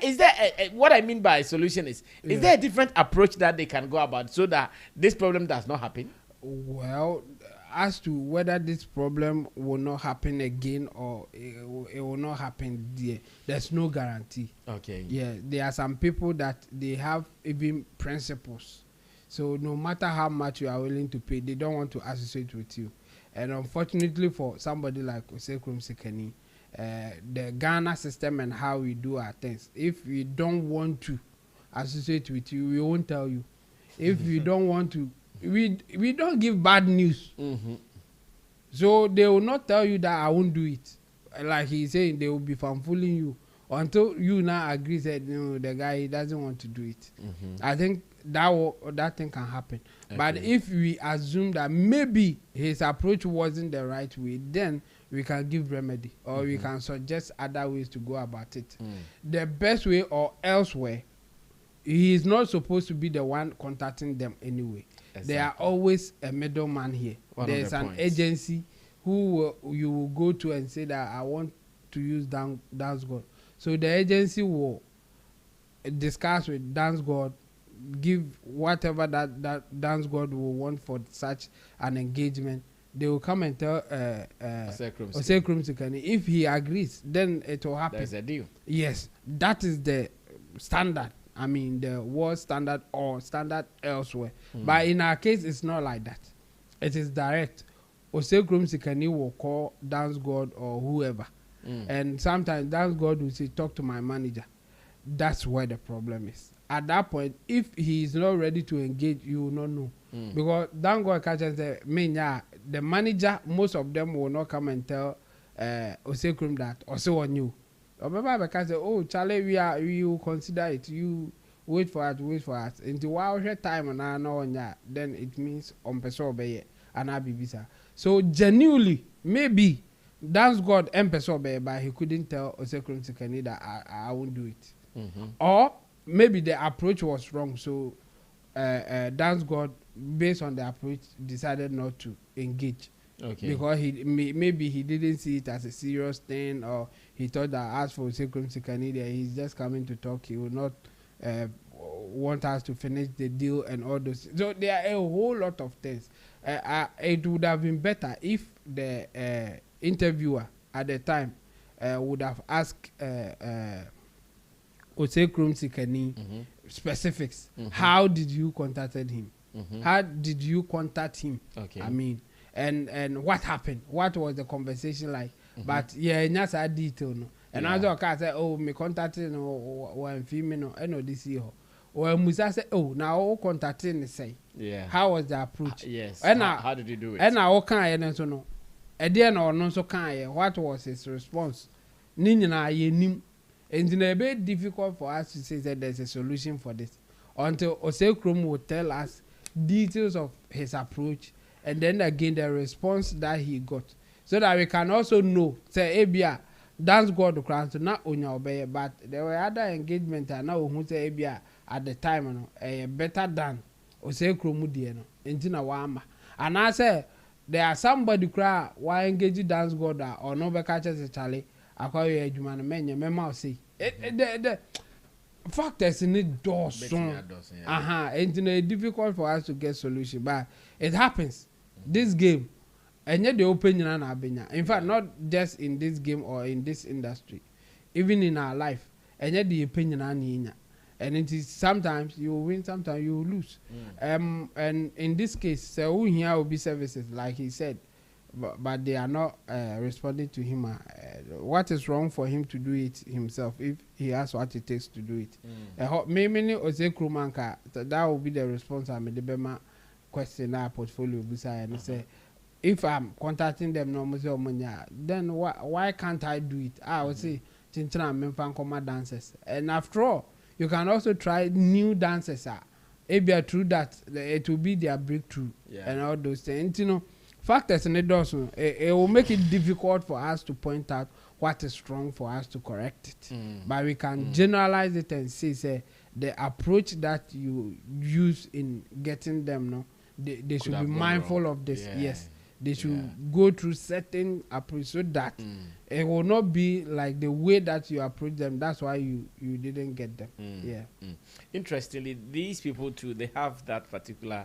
what I mean by a solution is there a different approach that they can go about so that this problem does not happen? Well, as to whether this problem will not happen again or it will not happen there's no guarantee. Okay. Yeah, there are some people that they have even principles. So no matter how much you are willing to pay, they don't want to associate with you. And unfortunately for somebody like Oseikrom Sikani, the Ghana system and how we do our things, if we don't want to associate with you, we won't tell you. If we don't want to, we don't give bad news. So they will not tell you that I won't do it. Like he's saying, they will be fooling you until you now agree that no, the guy he doesn't want to do it. I think that thing can happen. Okay. But if we assume that maybe his approach wasn't the right way, then we can give remedy or we can suggest other ways to go about it. The best way or elsewhere, he is not supposed to be the one contacting them anyway. Exactly. There are always a middleman here. There's an agency who you will go to and say that I want to use Dancegod. So the agency will discuss with Dancegod, give whatever that Dancegod will want for such an engagement. They will come and tell Oseikrom Sikani. If he agrees, then it will happen. There's a deal. Yes, that is the standard. I mean, the world standard or standard elsewhere. But in our case, it's not like that. It is direct. Oseikrom Sikani will call Dancegod or whoever. And sometimes Dancegod will say, talk to my manager. That's where the problem is. At that point, if he is not ready to engage, you will not know. Because Dancegod catches the manager, most of them will not come and tell Oseikrom that also on you. Or maybe because oh Charlie, we will consider it. You wait for us. Until while time and I know then it means on person obey and I be visa. So genuinely, maybe Dancegod person obey, but he couldn't tell Oseikrom Sikani that I won't do it. Or maybe the approach was wrong. So Dancegod, based on the approach, decided not to engage. Okay. Because maybe he didn't see it as a serious thing, or he thought that as for Oseikrom Sikani, he's just coming to talk. He will not want us to finish the deal and all those. So there are a whole lot of things. It would have been better if the interviewer at the time would have asked Oseikrom Sikani specifics. How did you contact him? How did you contact him? Okay. I mean. And what happened? What was the conversation like? But yeah, that's a detail. No? And I just say, oh, me contacting or female, I know this year. Or Musa say, oh, now contacting say, yeah. How was the approach? Yes. And how did you do it? And now can I so no? And then or no so can what was his response? Nina ye nim. And it's a bit difficult for us to say that there's a solution for this until Oseikrom will tell us details of his approach. And then again, the response that he got, so that we can also know. Say, Abia, Dancegod crowd not on your obey, but there were other engagement and now who say Abia at the time, better than Oseikrom Mudiano, Intina Wama. And I say, there are somebody cry why engage Dancegod or no catches a Charlie. I call you a human man, your memo say. factors in it dawson. And it's difficult for us to get solution, but it happens. This game, and yet the opinion and abenya. In fact, not just in this game or in this industry, even in our life, and yet the opinion and it is sometimes you win, sometimes you lose. And in this case, so here will be services like he said, but they are not responding to him. What is wrong for him to do it himself if he has what it takes to do it? Maybe Oseikrom that will be the response. I made the Bema question our portfolio and say, if I'm contacting them then why can't I do it? I would say Chinchana Memfankoma dancers. And after all, you can also try new dancers. Maybe through that it will be their breakthrough and all those things. You know, factors in it also it will make it difficult for us to point out what is wrong for us to correct it. But we can generalize it and say the approach that you use in getting them, no, they should be mindful of this. Yes. They should go through certain approach so that it will not be like the way that you approach them. That's why you didn't get them. Interestingly, these people too, they have that particular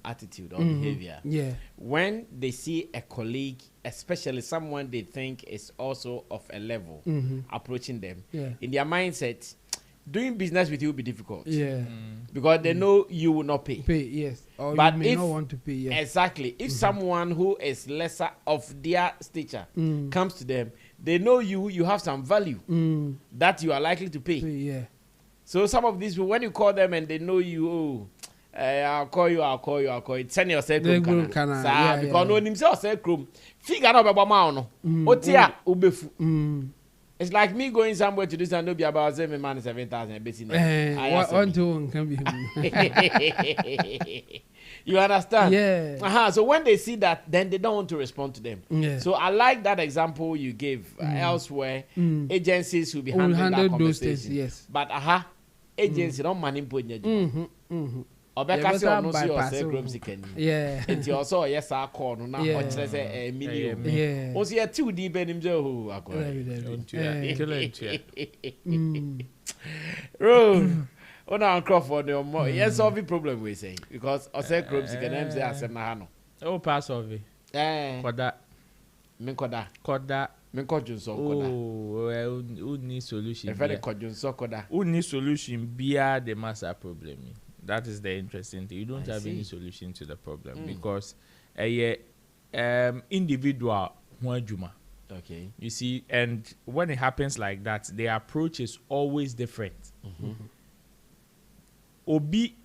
attitude or behavior. When they see a colleague, especially someone they think is also of a level, approaching them, in their mindset, doing business with you will be difficult. Because they know you will not pay. Or but you may not want to pay. Exactly. If someone who is lesser of their stature comes to them, they know you have some value that you are likely to pay. So some of these people, when you call them and they know you, I'll call you. Send your Oseikrom. Because no name say Oseikrom. Figure out about my Otia ubefu. It's like me going somewhere to do something be about 7 man 7,000 You understand? So when they see that, then they don't want to respond to them. So I like that example you gave elsewhere. Agencies will be handling that conversation. But agency don't manipulate. Obeka say no see Oseikrom Sikani. And you also yes I call no now much less a million. O see a 2 deep in him who are going. On Crawford no more. Yes solve the problem we say because Oseikrom Sikani say asem na ha no. Oh pass of it. Koda. Me koda. Me kodjunso koda. Oh, who need solution? Very kodjunso koda. Who need solution beyond the master problem? That is the interesting thing. You don't have any solution to the problem because individual juma. Okay. You see, and when it happens like that, the approach is always different. Obi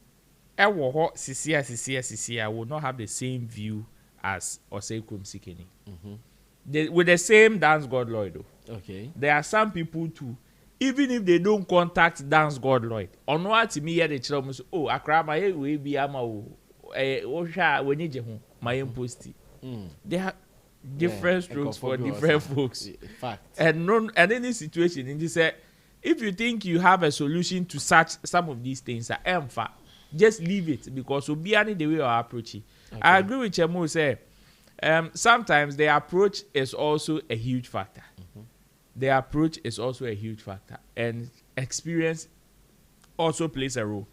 ewo sisia will not have the same view as Oseikrom Sikani. With the same Dancegod Lloyd though. Okay. There are some people too. Even if they don't contact Dancegod Lloyd, on what me here they tell me, oh, Accra my way be ama Osha when you my posty. They have different strokes for different folks. Fact. And any situation, and they say, if you think you have a solution to such some of these things, just leave it because we'll be any the way you approach it. I agree with Chemo say, sometimes the approach is also a huge factor. The approach is also a huge factor, and experience also plays a role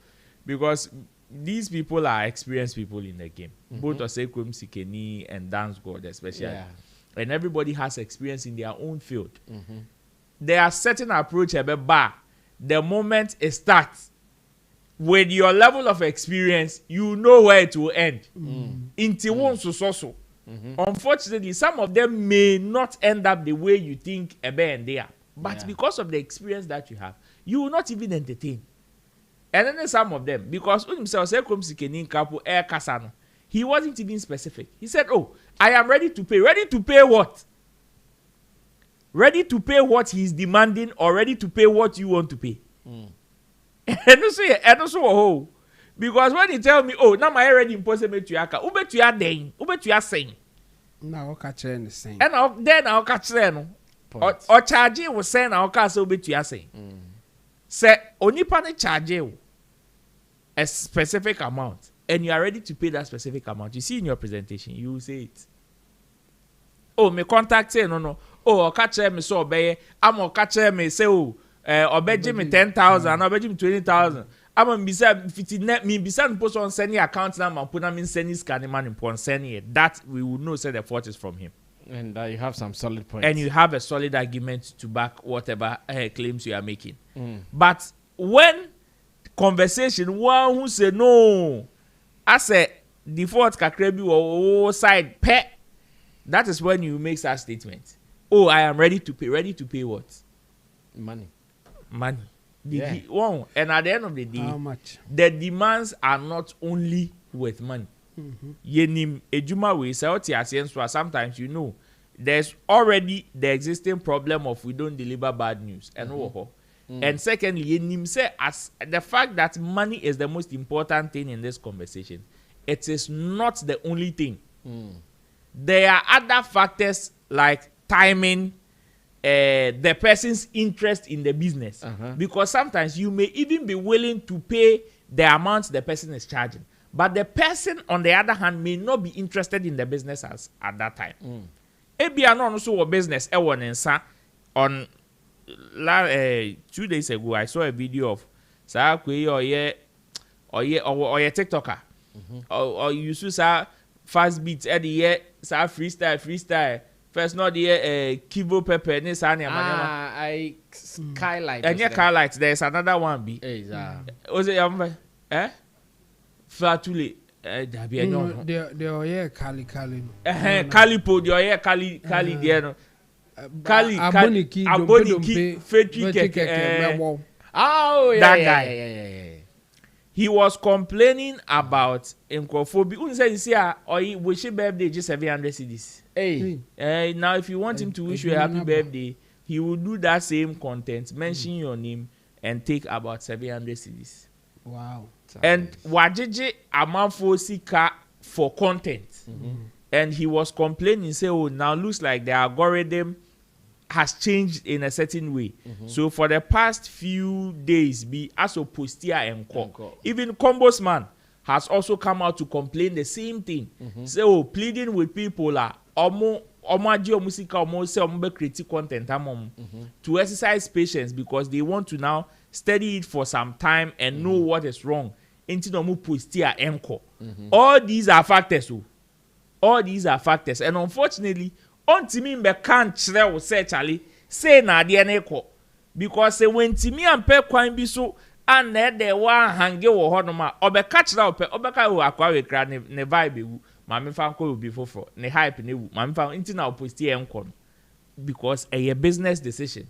because these people are experienced people in the game. Both Oseikrom Sikani and Dancegod especially, and everybody has experience in their own field. There are certain approach about the moment it starts. With your level of experience, you know where it will end. So. Unfortunately, some of them may not end up the way you think and they are. But because of the experience that you have, you will not even entertain. And then some of them, because Oseikrom Sikani Kapu Air Kasano, he wasn't even specific. He said, oh, I am ready to pay. Ready to pay what? Ready to pay what he's demanding or ready to pay what you want to pay? And also, because when you tell me, oh, now my already impossible to yaka, ube to ya den, ube to ya saying. Now I'll catch the same. And then I'll catch them. Or charge you was saying I'll catch ube to ya saying. Say, only pane charge you a specific amount, and you are ready to pay that specific amount. You see in your presentation, you will say it. Oh, me contact say no. Oh, I'll catch me so obey. I'm catch me say, oh, obeji me 10,000 obeji me 20,000 ama mbisa 50 me mbisa no post on send account number put am in send Sikani man in send it, that we will know say the fault is from him. And you have some solid points. And you have a solid argument to back whatever claims you are making. But when conversation, one who say no, I say default kakrebi or side pet, that is when you make that statement. Oh, I am ready to pay. Ready to pay what? Money. And at the end of the day, how much? The demands are not only with money. Yenim ejuma we say sometimes you know there's already the existing problem of we don't deliver bad news and secondly yenim say as the fact that money is the most important thing in this conversation, it is not the only thing. There are other factors like timing, the person's interest in the business, because sometimes you may even be willing to pay the amount the person is charging. But the person, on the other hand, may not be interested in the business as at that time. Ebi ano also a business on 2 days ago. I saw a video of Sakwe or TikToker or you see fast beats at the year freestyle. First not the Kibo Pepper ni sani I skylight. And skylight. There's another one be. Was it Flatuli, they are Kali. Calipo, they are Kali, Diano. Kali, Aboniki, Frederick. Oh, that guy. Yeah. He was complaining about encophobia. Who says, "Yeah, or he wish his birthday just 700 cedis." Hey. Now if you want him to wish you a happy birthday, he will do that same content, mention your name, and take about 700 cedis. Wow. And wajiji amafo sika for content. And he was complaining, say, oh, now looks like the algorithm has changed in a certain way. So for the past few days, be aso postia and call. Even Combos Man has also come out to complain the same thing. So pleading with people are create content to exercise patience, because they want to now study it for some time and know what is wrong. All these are factors. All these are factors, and unfortunately, on Timmy can't say Charlie say na de because when Timmy and Pe Kwan be so and there one hange wo honoma obeka kira ope obeka wo akwa we kra ne vibe wu mame fan ko be foforo ne hype ne wu mame fan inti na post enko because a business decision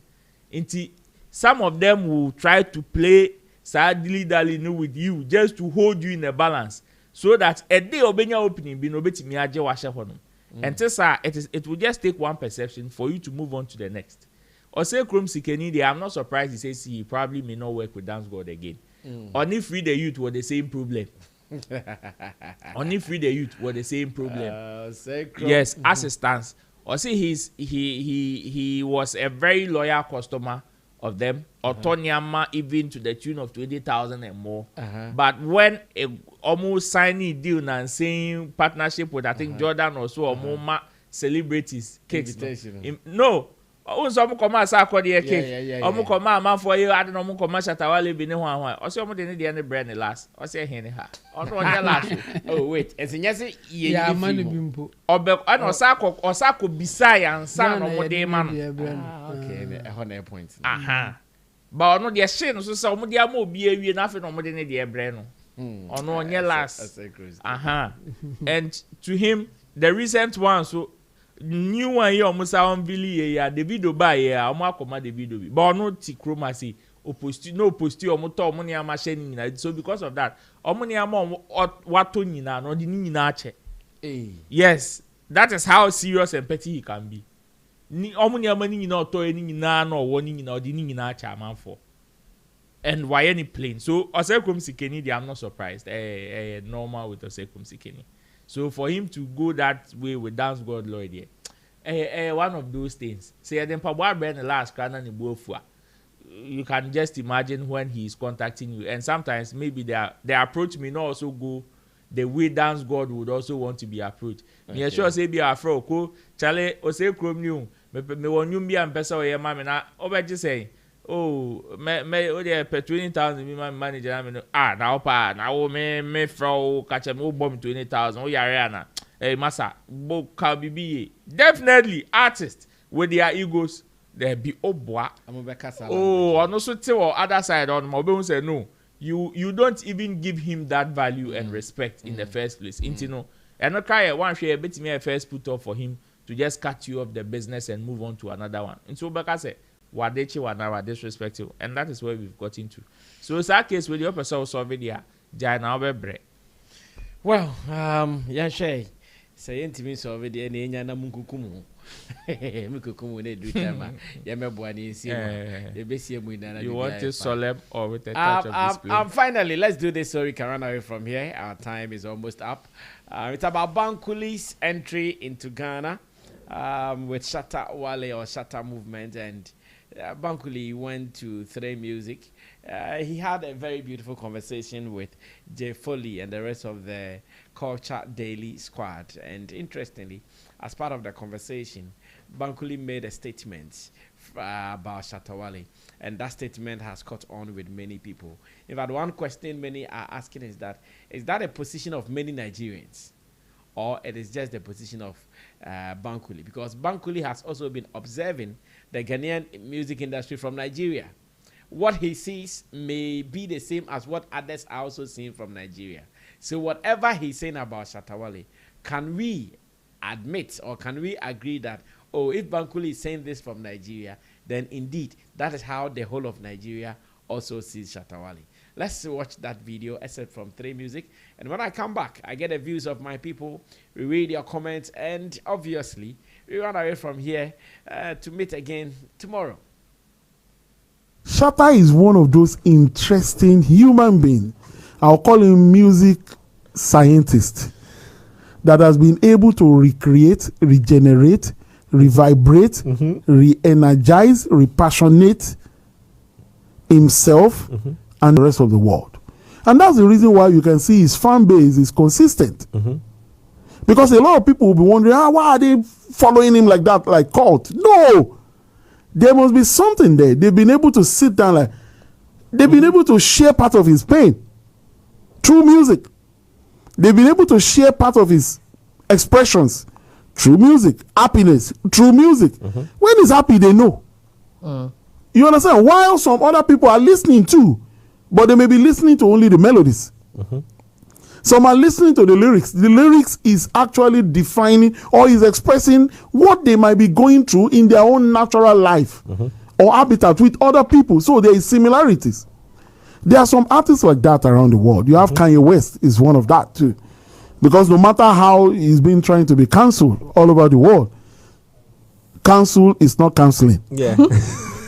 inti some of them will try to play sadly with you just to hold you in a balance so that a day obenya opening be no betimi age wa hye hono. And it will just take one perception for you to move on to the next. Oseikrom Sikani, I'm not surprised he says he probably may not work with Dancegod again. Only Free the Youth were the same problem. Only Free the Youth were the same problem. Yes, as it stands. He was a very loyal customer of them. Otonyama even to the tune of 20,000 and more. But when almost signing deal and saying partnership with I think Jordan or so or more celebrities cakes. No. Some come as I call the cake. Omu come man for you. I don't know. Omu come Shatta Wale be no one. Or say omu didn't the any brand last. Or say henny ha. Or no one last. Oh wait. As in yes, yeah, money bimpo. Or no sako beside and son or day man. Okay, 100 points. But no, the shame so some dia mo be nothing on the dear brand. Or no one last. And to him, the recent one so. New one here almost sound really the video by almost come the video but no Tikroma say post omo money am machine so because of that money am what to nyina no the nyina che yes that is how serious and petty he can be ni money am nyina to nyina no wo nyina the nyina che am for and why any plain so Oseikrom Sikani I'm not surprised normal with Oseikrom Sikani. So for him to go that way with Dancegod Lloyd, one of those things. Say then Pabwa brand the last you can just imagine when he's contacting you, and sometimes maybe their approach may not also go the way Dancegod would also want to be approached. Me sure say be afro ko chale Oseikrom new me won you be am pesa o ye ma me na obeji say oh, me oh there per 20,000 me my manager I mean now me from catch me bomb 20,000 oh yeah hey massa bo can be definitely artists with their egos there be obwa oh and also tell other side on my say no you don't even give him that value and respect in the first place you know and not cry one share bit me first put up for him to just cut you off the business and move on to another one. And so Beka said, Wadechi Wanawa disrespectful. And that is where we've got into. So it's that case with your person solve it here. Jana bread. Well, Yanshay, say intimate solve it any yana munkukumu. Mukukumu they do time. Yamebuani see the best you want to solemn or with a touch of display? Finally, let's do this so we can run away from here. Our time is almost up. It's about Bankuli's entry into Ghana. With Shatta Wale or Shatta movement, and Bankuli went to Three Music. He had a very beautiful conversation with Jay Foley and the rest of the Culture Daily squad. And interestingly, as part of the conversation, Bankuli made a statement about Shatta Wale, and that statement has caught on with many people. In fact, one question many are asking is that a position of many Nigerians, or it is just the position of Bankuli? Because Bankuli has also been observing the Ghanaian music industry from Nigeria. What he sees may be the same as what others are also seeing from Nigeria. So whatever he's saying about Shatta Wale, can we admit or can we agree that, oh, if Bankuli is saying this from Nigeria, then indeed that is how the whole of Nigeria also sees Shatta Wale? Let's watch that video, except from Three Music. And when I come back, I get the views of my people. We read your comments. And obviously, we run away from here to meet again tomorrow. Shatta is one of those interesting human beings. I'll call him music scientist that has been able to recreate, regenerate, revibrate, re-energize, repassionate himself and the rest of the world. And that's the reason why you can see his fan base is consistent. Because a lot of people will be wondering, why are they following him like that, like cult? No! There must be something there. They've been able to sit down, they've been able to share part of his pain through music. They've been able to share part of his expressions through music, happiness through music. When he's happy, they know. You understand? While some other people are listening too, but they may be listening to only the melodies. Some are listening to the lyrics. The lyrics is actually defining or is expressing what they might be going through in their own natural life or habitat with other people. So there is similarities. There are some artists like that around the world. You have Kanye West is one of that too. Because no matter how he's been trying to be cancelled all over the world, cancel is not cancelling. Yeah.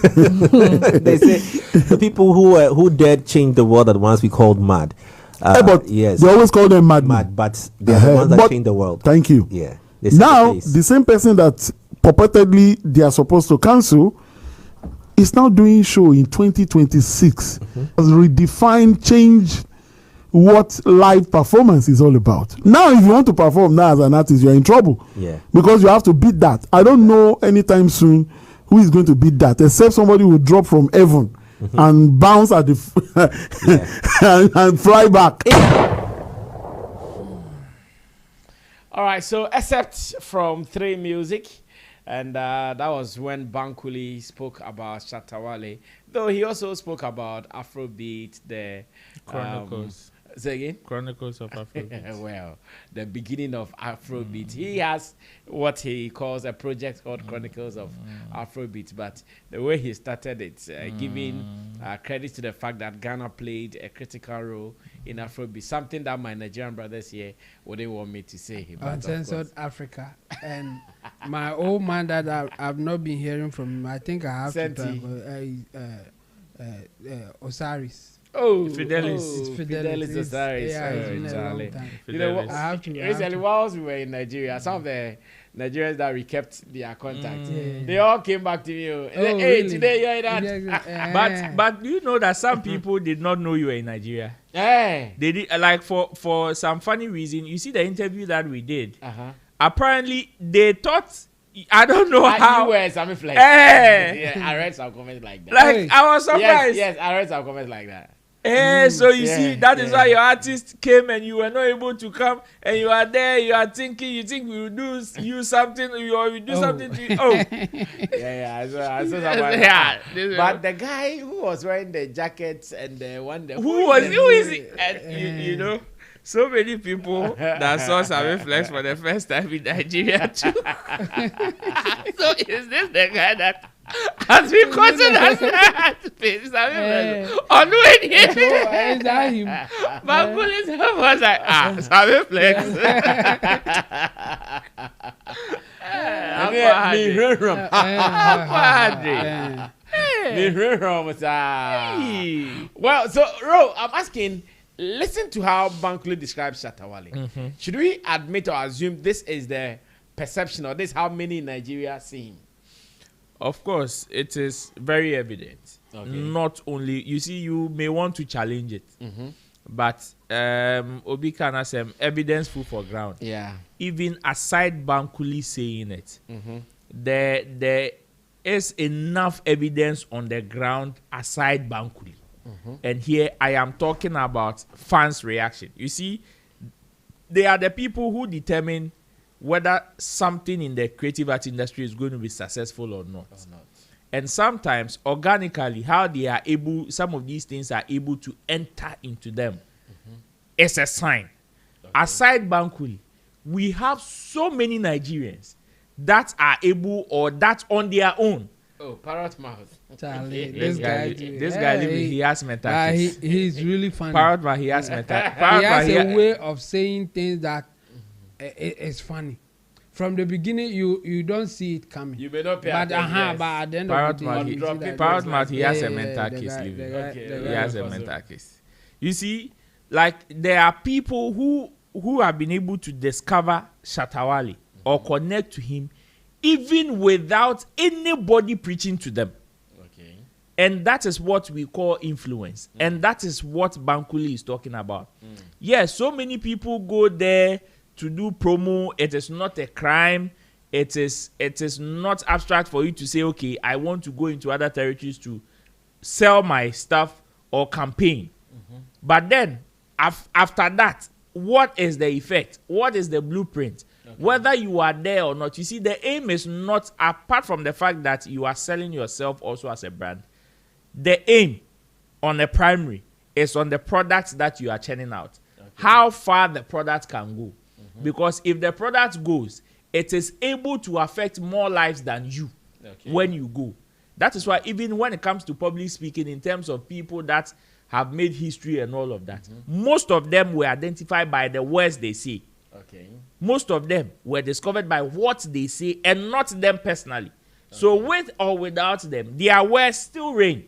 They say the people who dared change the world at once we called mad. But yes, they always call them mad. But they're the ones that change the world. Thank you. Yeah. Now the same person that purportedly they are supposed to cancel is now doing show in 2026. Has redefined, changed what live performance is all about. Now, if you want to perform now as an artist, you're in trouble. Yeah. Because you have to beat that. I don't know anytime soon who is going to beat that, except somebody will drop from heaven and bounce at the and fly back. All right, so except from Three Music, and that was when Bankuli spoke about Shatta Wale, though he also spoke about Afrobeat, the Chronicles. Say again? Chronicles of Afrobeat. Well, the beginning of Afrobeat. He has what he calls a project called Chronicles of Afrobeat, but the way he started it, giving credit to the fact that Ghana played a critical role in Afrobeat, something that my Nigerian brothers here wouldn't want me to say. Uncensored Africa. And my old man that I've not been hearing from, I think I have to Osiris. Oh, Fidelis. It's Fidelis Osiris. Yeah, it's been a long time. You know what? I have to. Recently, whilst we were in Nigeria, some of the Nigerians that we kept their contact, they all came back to me. Hey, really? Today you're in that. But you know that some people did not know you were in Nigeria. Hey. They did like for some funny reason. You see the interview that we did. Apparently, they thought I don't know how. You were Sammy Flex. Eh. Yeah, I read some comments like that. Like I was surprised. Yes, I read some comments like that. So you Yeah, see, that is yeah. why your artist came and you were not able to come, and you are there. You are thinking, you think we will do you something, or we do something to you. Oh, Yeah, I saw somebody. yeah. But the guy who was wearing the jackets and the one that Who is he? And you know, so many people that saw Sammy Flex for the first time in Nigeria too. So is this the guy that has been considered as Sammy Flex? Or no, Is that him? Bankuli was like, Sammy Flex. Well, so Ro, I'm asking. Listen to how Bankuli describes Shatta Wale. Should we admit or assume this is the perception, or this how many in Nigeria see him? Of course, it is very evident. Okay. Not only, you see, you may want to challenge it, but Obi Kana said evidence full for ground. Yeah. Even aside Bankuli saying it, there is enough evidence on the ground aside Bankuli. And here I am talking about fans' reaction. You see, they are the people who determine whether something in the creative art industry is going to be successful or not. And sometimes, organically, how they are able, some of these things are able to enter into them, is a sign. Aside Bankuli, we have so many Nigerians that are able, or that on their own. Oh, parrot mouth. Charlie, This guy, he has mental case. He's really funny. Parrot man, he has mental. He has a way of saying things that is funny. From the beginning, you don't see it coming. You may not pay But attention. but at the end Parrot of the man, day, he, you see that Parrot there's man, he like- has a yeah, mental the case guy- living. the guy- Okay, the He guy- has a possible. mental case. You see, like there are people who have been able to discover Shatta Wale or connect to him even without anybody preaching to them. Okay. And that is what we call influence. And that is what Bankuli is talking about. Yes, so many people go there to do promo. It is not a crime. It is not abstract for you to say, okay, I want to go into other territories to sell my stuff or campaign. But then, after that, what is the effect? What is the blueprint? Whether you are there or not, you see, the aim is not, apart from the fact that you are selling yourself also as a brand, the aim on the primary is on the products that you are churning out. How far the product can go. Because if the product goes, it is able to affect more lives than you when you go. That is why even when it comes to public speaking, in terms of people that have made history and all of that, most of them were identified by the words they say. Okay. Most of them were discovered by what they say and not them personally. So with or without them, their words still reign.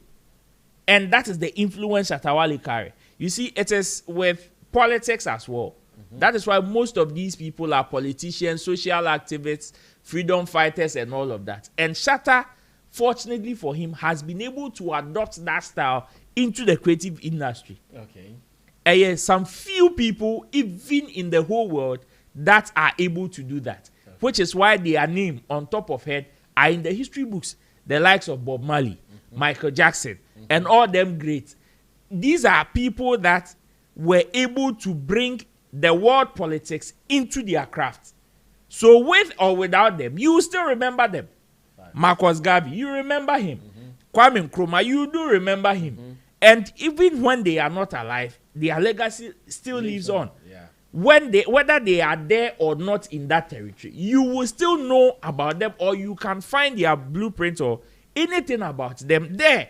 And that is the influence Shatta Wale carry. You see, it is with politics as well. That is why most of these people are politicians, social activists, freedom fighters, and all of that. And Shatta, fortunately for him, has been able to adopt that style into the creative industry. Okay. And yes, some few people, even in the whole world, that are able to do that. Which is why their name on top of head are in the history books. The likes of Bob Marley, Michael Jackson, and all them greats. These are people that were able to bring the world politics into their craft. So with or without them, you still remember them. Marcus Garvey, you remember him. Kwame Nkrumah, you do remember him. And even when they are not alive, their legacy still lives on. Yeah. Whether they are there or not in that territory, you will still know about them, or you can find their blueprint or anything about them there.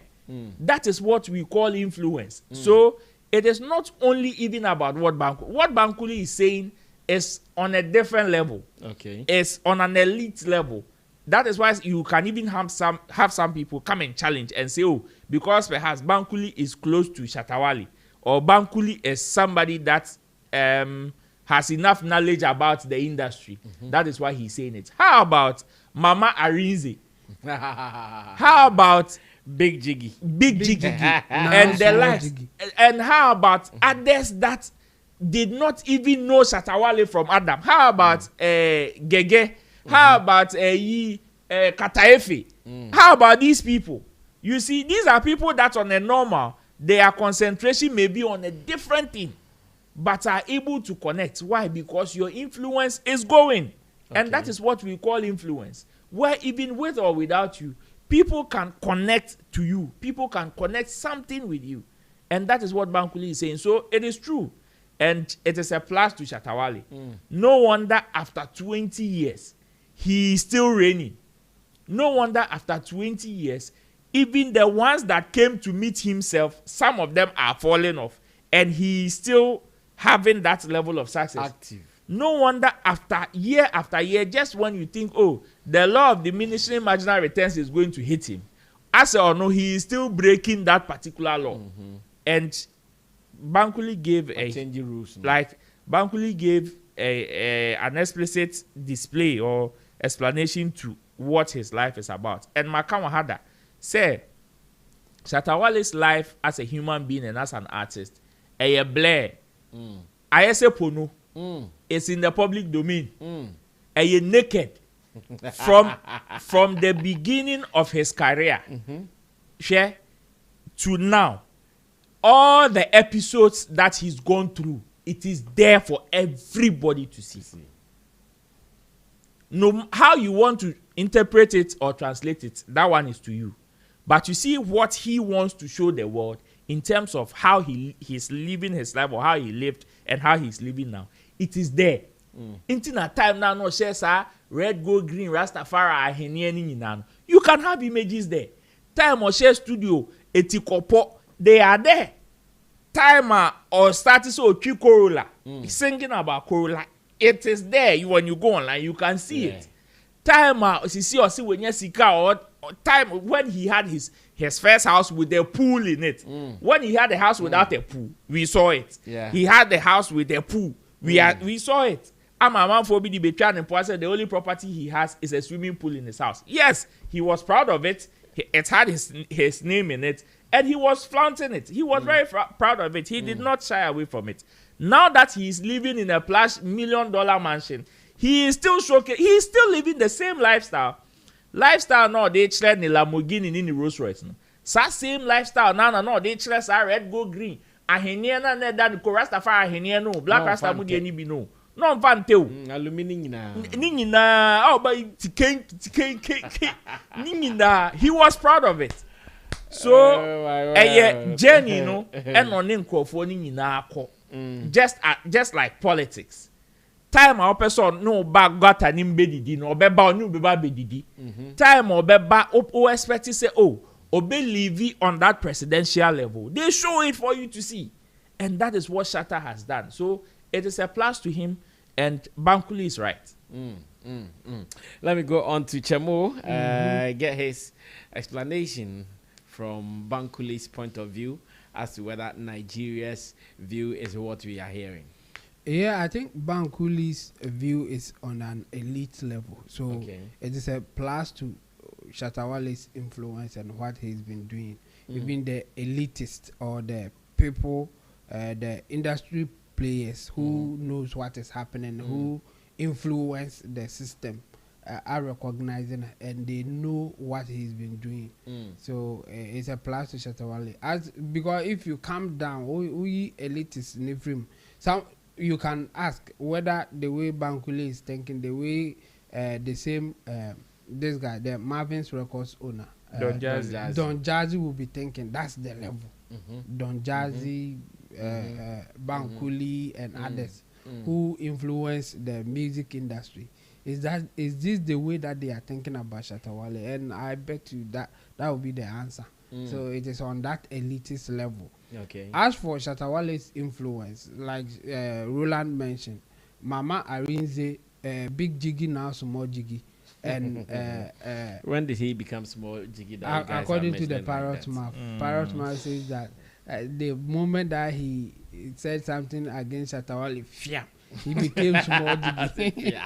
That is what we call influence. So it is not only even about what Bankuli is saying is on a different level. Okay. It's on an elite level. That is why you can even have some people come and challenge and say, oh, because perhaps Bankuli is close to Shatta Wale, or Bankuli is somebody that has enough knowledge about the industry. That is why he's saying it. How about Mama Arinze? How about Big Jiggy? Big Jiggy and the likes? And how about others that did not even know Shatta Wale from Adam? How about Gege? How about Kataefe? How about these people? You see, these are people that on a normal, their concentration may be on a different thing, but are able to connect. Why? Because your influence is going. And that is what we call influence. Where even with or without you, people can connect to you. People can connect something with you. And that is what Bankuli is saying. So it is true. And it is a plus to Shatta Wale. No wonder after 20 years, he is still reigning. No wonder after 20 years, even the ones that came to meet himself, some of them are falling off. And he is still having that level of success. Active. No wonder after year, just when you think, oh, the law of diminishing marginal returns is going to hit him, as or no, he is still breaking that particular law. And Bankuli gave changing rules. Bankuli gave an explicit display or explanation to what his life is about. And Makawa Hada said, Shatta Wale's life as a human being and as an artist, a blur. I say pono. It's in the public domain. And you're naked from the beginning of his career share to now. All the episodes that he's gone through, it is there for everybody to see. No, how you want to interpret it or translate it, that one is to you. But you see what he wants to show the world in terms of how he's living his life or how he lived and how he's living now. It is there. Into a time now, no share red, gold, green, Rastafari, you can have images there. Time or share studio, etikopo, they are there. Time or status or tree Corolla, singing about Corolla, it is there. When you go online, you can see it. Time see when you see or time when he had his first house with a pool in it. When he had a house without a pool, we saw it. He had the house with a pool. We saw it. The only property he has is a swimming pool in his house. Yes, he was proud of it. It had his name in it, and he was flaunting it. He was very proud of it. He did not shy away from it. Now that he is living in a plush $1 million mansion, he is still showcasing. He is still living the same lifestyle. No, they trade the Lamborghini in the Rolls Royce. No, same lifestyle. No, they trade red, gold, green. Ahenia na that Rastafari ahenia no black Rasta mu de ni bi no. No mfanteo. Aluminium na. Ningina. Oh, but tiken. Ningina. He was proud of it. So, Jenny, no, and on nkwofo ni nyina akọ. Just like politics. Time our person no back got an imbedidi no obeba onu beba bedidi. Time obeba o expect to say oh Obe Levy on that presidential level. They show it for you to see. And that is what Shatta has done. So it is a plus to him, and Bankuli is right. Let me go on to Chemo, get his explanation from Bankuli's point of view as to whether Nigeria's view is what we are hearing. Yeah, I think Bankuli's view is on an elite level. So it is a plus to Shatta Wale's influence and what he's been doing. Even the elitists or the people, the industry players who knows what is happening, who influence the system, are recognizing and they know what he's been doing. So it's a plus to Shatta Wale. Because if you come down, we elitists in the film, you can ask whether the way Bankuli is thinking, the way the same this guy, the Marvin's Records owner, Don Jazzy will be thinking that's the level. Don Jazzy, Bankuli, and others who influence the music industry. Is this the way that they are thinking about Shatta Wale? And I bet you that will be the answer. So it is on that elitist level. As for Shatta Wale's influence, like Roland mentioned, Mama Arinze, big jiggy now, small jiggy. And when did he become small jiggy? According to the Parrot Mouth, Parrot Mouth says that the moment that he said something against Shatta Wale, he became small jiggy.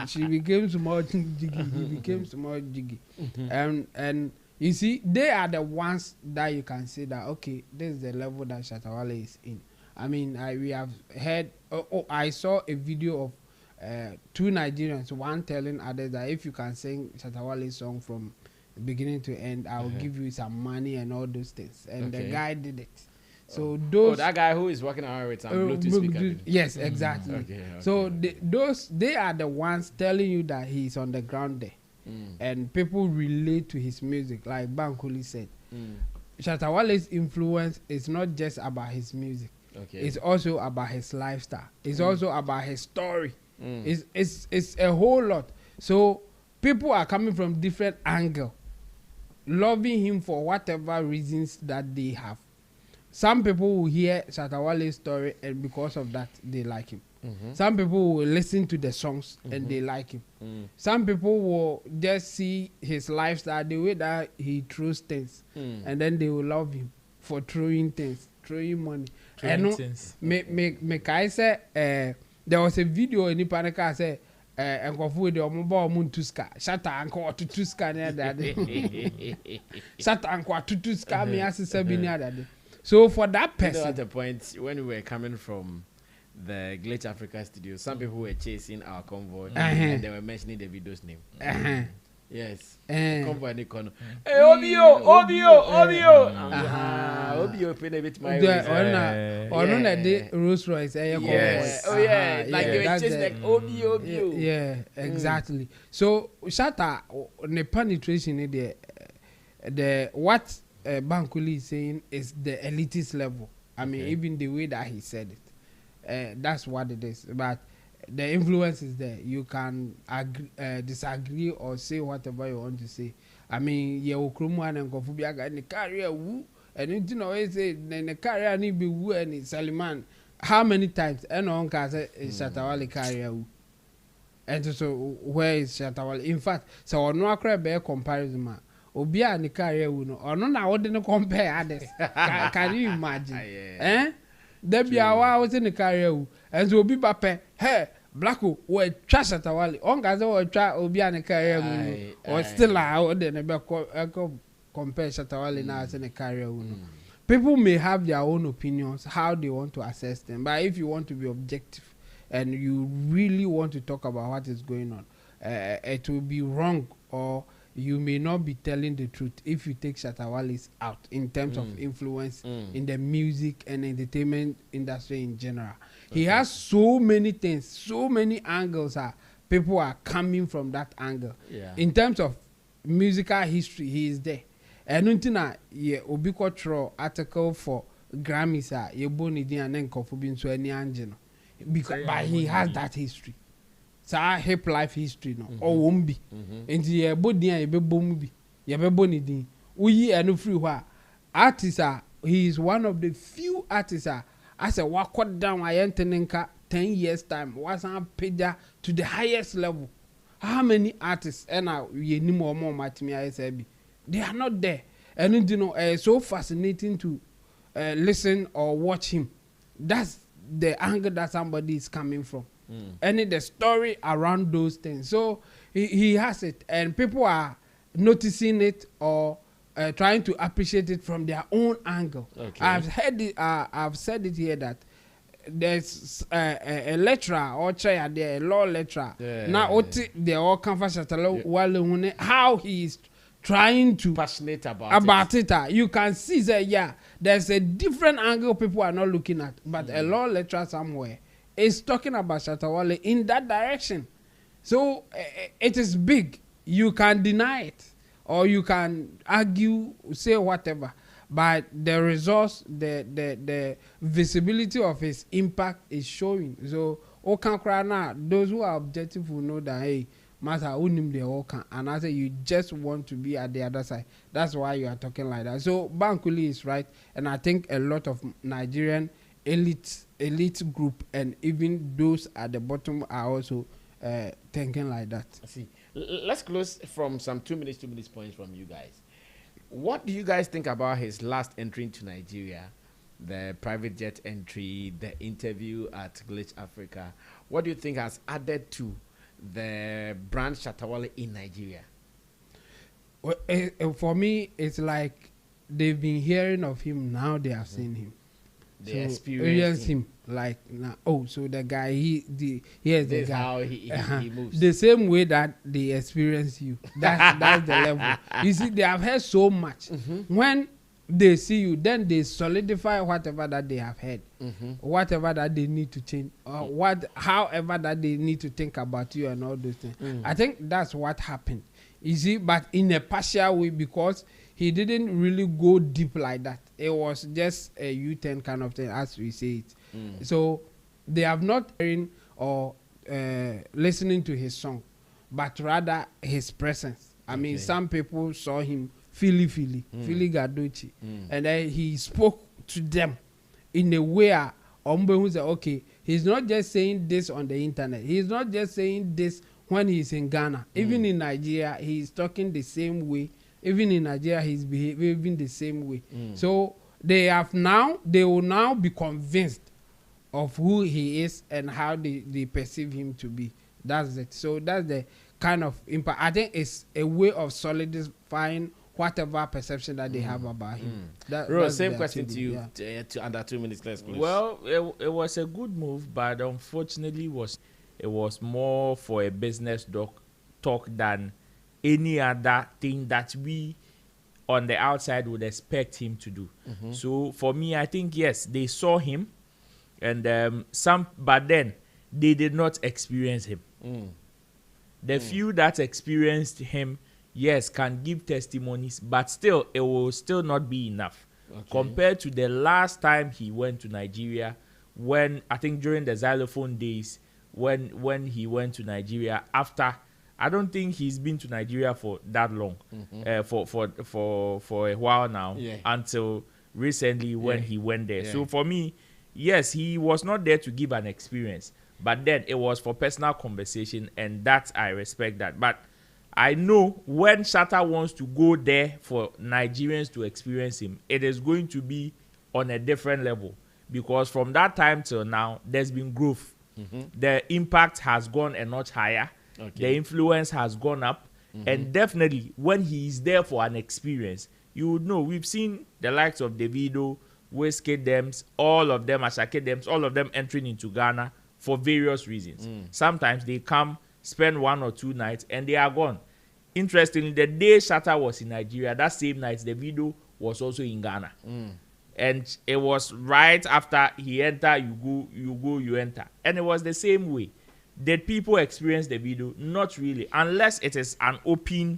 She became small jiggy. He became small jiggy. And you see, they are the ones that you can say that okay, this is the level that Shatta Wale is in. I mean, we have heard. I saw a video of two Nigerians, one telling others that if you can sing Shatta Wale's song from beginning to end, I'll give you some money and all those things. And the guy did it. So those that guy who is working around with some Bluetooth speaker. Yes, exactly. So they are the ones telling you that he's on the ground there, and people relate to his music. Like Bankuli said, Shatta Wale's influence is not just about his music. It's also about his lifestyle. It's also about his story. It's a whole lot. So people are coming from different angles, loving him for whatever reasons that they have. Some people will hear Shatta Wale's story and because of that they like him. Some people will listen to the songs and they like him. Some people will just see his lifestyle, the way that he throws things, and then they will love him for throwing things, throwing money. Me kai say there was a video in Ipanika say enkofu de omoba omuntuska Shatta anko tutuska ne adade Shatta anko tutuska me asese bi ne adade. So for that person, at the point when we were coming from the Glitch Africa studio, some people were chasing our convoy and they were mentioning the video's name. Yes. Convoy in the corner. Hey, Obio. Obio pay a bit my way. Rolls Royce. Yes. Oh yeah. Like they were chasing like Obio. Yeah, exactly. So Shatta, the penetration in the what Bankuli is saying is the elitist level. I mean, even the way that he said it, that's what it is. But the influence is there. You can disagree or say whatever you want to say. I mean, Oseikrom and Kofubia got in the career woo, and you know, say the career need be woo and Saliman. How many times? And on can say Shatta Wale career woo. And so where is Shatta Wale? In fact, so no akra be comparison man. Obia ni career uno or no na wouldn't compare others. Can you imagine? There be a while was in the career and so be bape hey Blacko we trash Shatta Wale on gaza or try Obia ni career or still out then compare Shatta Wale now as in the career uno. People may have their own opinions how they want to assess them, but if you want to be objective and you really want to talk about what is going on, it will be wrong or you may not be telling the truth if you take Shatta Wale's out in terms of influence in the music and entertainment industry in general. He has so many things, so many angles. People are coming from that angle. In terms of musical history, he is there. And until Obikotro article for Grammys, Yebonidi and then Kofubin so any angel. Because but he has that history. Sa hip life history no or won't be enti ye bodi an ye be bom bi ye be boni din uyi enu free ho artist he is one of the few artists as a wakod down ayentenenka 10 years time was an peja to the highest level. How many artists and ye ni more matimi ayesabi they are not there, and you know so fascinating to listen or watch him. That's the angle that somebody is coming from. And the story around those things. So he has it, and people are noticing it or trying to appreciate it from their own angle. I've heard it, I've said it here that there's a lecturer or chair there, a law lecturer. Now they all come for Shatta how he is trying to passionate about it. You can see that there's a different angle people are not looking at, but a law lecturer somewhere is talking about Shatta Wale in that direction. So it is big. You can deny it or you can argue, say whatever, but the results, the visibility of his impact is showing. So those who are objective will know that hey, matter unim the okan, and I say you just want to be at the other side. That's why you are talking like that. So Bankuli is right, and I think a lot of Nigerian elite group and even those at the bottom are also thinking like that. I see. Let's close from some 2 minutes points from you guys. What do you guys think about his last entry into Nigeria, the private jet entry, the interview at Glitch Africa? What do you think has added to the brand Shatta Wale in Nigeria? Well, for me, it's like they've been hearing of him, now they have seen him. They experienced him like now. Oh, so the guy here's the This is guy. how he moves. The same way that they experience you. That's the level. You see, they have heard so much. When they see you, then they solidify whatever that they have heard, whatever that they need to change, or however that they need to think about you and all those things. I think that's what happened. You see, but in a partial way, because he didn't really go deep like that. It was just a U-turn kind of thing, as we say it. So they have not hearing or listening to his song, but rather his presence. I mean, some people saw him Philly Gaduchi, and then he spoke to them in a way who said, okay, he's not just saying this on the internet. He's not just saying this when he's in Ghana. Even in Nigeria, he's talking the same way. Even in Nigeria, he's behaving the same way. So they will now be convinced of who he is and how they perceive him to be. That's it. So that's the kind of impact. I think it's a way of solidifying whatever perception that they have about him. Rose, same question to you. To under 2 minutes, let's close. Well, it was a good move, but unfortunately, it was more for a business talk than any other thing that we on the outside would expect him to do. So for me, I think yes, they saw him, and but then they did not experience him. The few that experienced him, yes, can give testimonies, but still, it will still not be enough compared to the last time he went to Nigeria. When I think during the xylophone days, when he went to Nigeria after. I don't think he's been to Nigeria for that long, for a while now, until recently when he went there. So for me, yes, he was not there to give an experience, but then it was for personal conversation, and that I respect that. But I know when Shatta wants to go there for Nigerians to experience him, it is going to be on a different level, because from that time till now, there's been growth. The impact has gone a notch higher. The influence has gone up, and definitely when he is there for an experience, you would know. We've seen the likes of Davido, Wizkid, Dems, all of them, Ashake Dems, all of them entering into Ghana for various reasons. Sometimes they come, spend 1 or 2 nights, and they are gone. Interestingly, the day Shatta was in Nigeria, that same night, Davido was also in Ghana. And it was right after he entered, you enter. And it was the same way. Did people experience the video? Not really, unless it is an open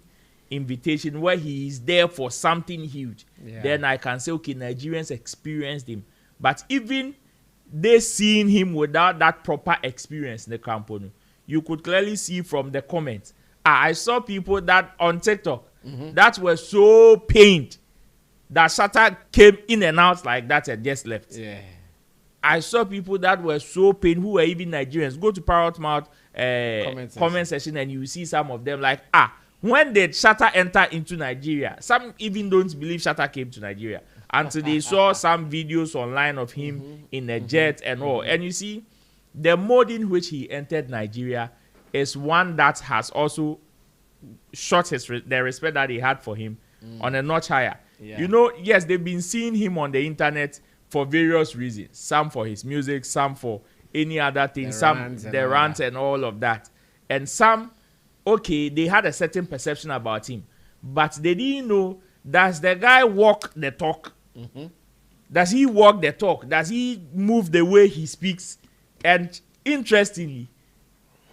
invitation where he is there for something huge. Then I can say, okay, Nigerians experienced him. But even they seeing him without that proper experience in the campaign, you could clearly see from the comments. I saw people that on TikTok that were so pained that Shatta came in and out like that and just left. I saw people that were so pained who were even Nigerians. Go to Parrot Mouth comment section and you see some of them like, when did Shatta enter into Nigeria? Some even don't believe Shatta came to Nigeria until they saw some videos online of him in a jet and all. And you see, the mode in which he entered Nigeria is one that has also shot the respect that they had for him on a notch higher. You know, yes, they've been seeing him on the internet for various reasons. Some for his music, some for any other thing, the rants and all of that. And some, okay, they had a certain perception about him, but they didn't know, does the guy walk the talk? Does he walk the talk? Does he move the way he speaks? And interestingly,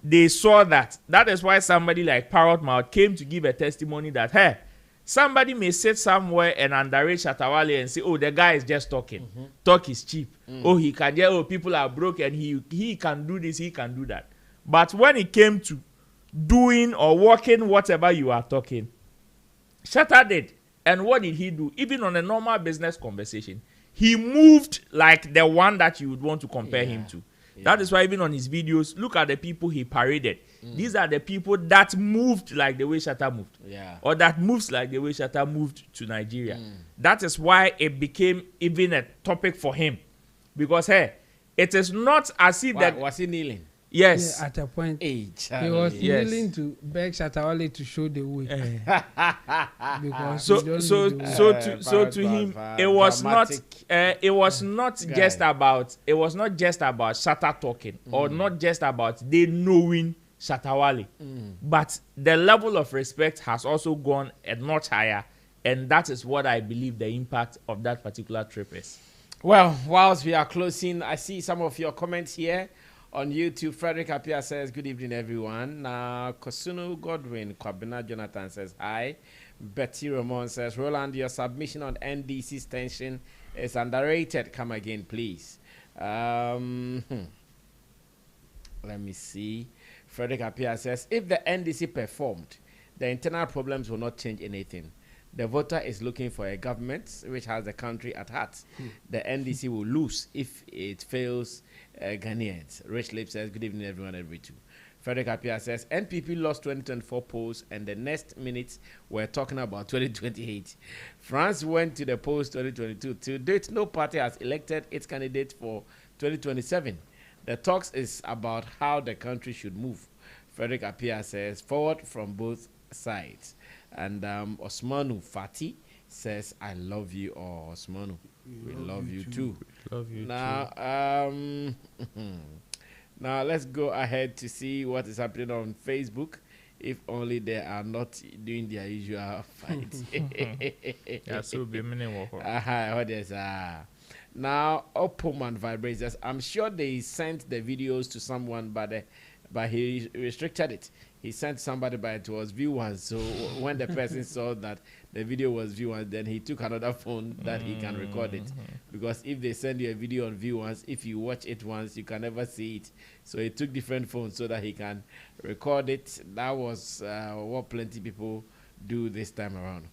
they saw that. That is why somebody like Parrot Mouth came to give a testimony that, hey, somebody may sit somewhere and underrate Shatta Wale and say, oh, the guy is just talking. Talk is cheap. Oh, he can get, oh, people are broke and he can do this, he can do that. But when it came to doing or working whatever you are talking, Shatta did. And what did he do? Even on a normal business conversation, he moved like the one that you would want to compare him to. That is why even on his videos, look at the people he paraded. These are the people that moved like the way Shatta moved. Or that moves like the way Shatta moved to Nigeria. That is why it became even a topic for him. Because, hey, it is not as if that... Was he kneeling? Yes. Yeah, at a point, Hey, he was Yes. willing to beg Shatta Wale to show the way because So he don't so know the way. so to him it was not just guy. about Shatta talking or not just about they knowing Shatta Wale, but the level of respect has also gone a notch higher, and that is what I believe the impact of that particular trip is. Well, whilst we are closing, I see some of your comments here on YouTube. Frederick Apia says, good evening, everyone. Kosunu Godwin Kwabena Jonathan says, hi. Betty Ramon says, Roland, your submission on NDC's tension is underrated. Come again, please. Let me see. Frederick Apia says, if the NDC performed, the internal problems will not change anything. The voter is looking for a government which has the country at heart. The NDC will lose if it fails Ghanaians. Rich Lip says, good evening, everyone, every two. Frederick Apia says, NPP lost 2024 polls, and the next minute we're talking about 2028. France went to the polls 2022. To date, no party has elected its candidate for 2027. The talks is about how the country should move. Frederick Apia says, forward from both sides. And Osmanu Fati says, I love you. Oh, Osmanu, we love you too. Love you Now, now let's go ahead to see what is happening on Facebook. If only they are not doing their usual fight. Yeah, so be many Now, Opoman Vibrates says, I'm sure they sent the videos to someone, but he restricted it. He sent somebody, but it was viewers. So when the person saw that the video was viewers, then he took another phone that he can record it. Because if they send you a video on viewers, if you watch it once, you can never see it. So he took different phones so that he can record it. That was what plenty people do this time around.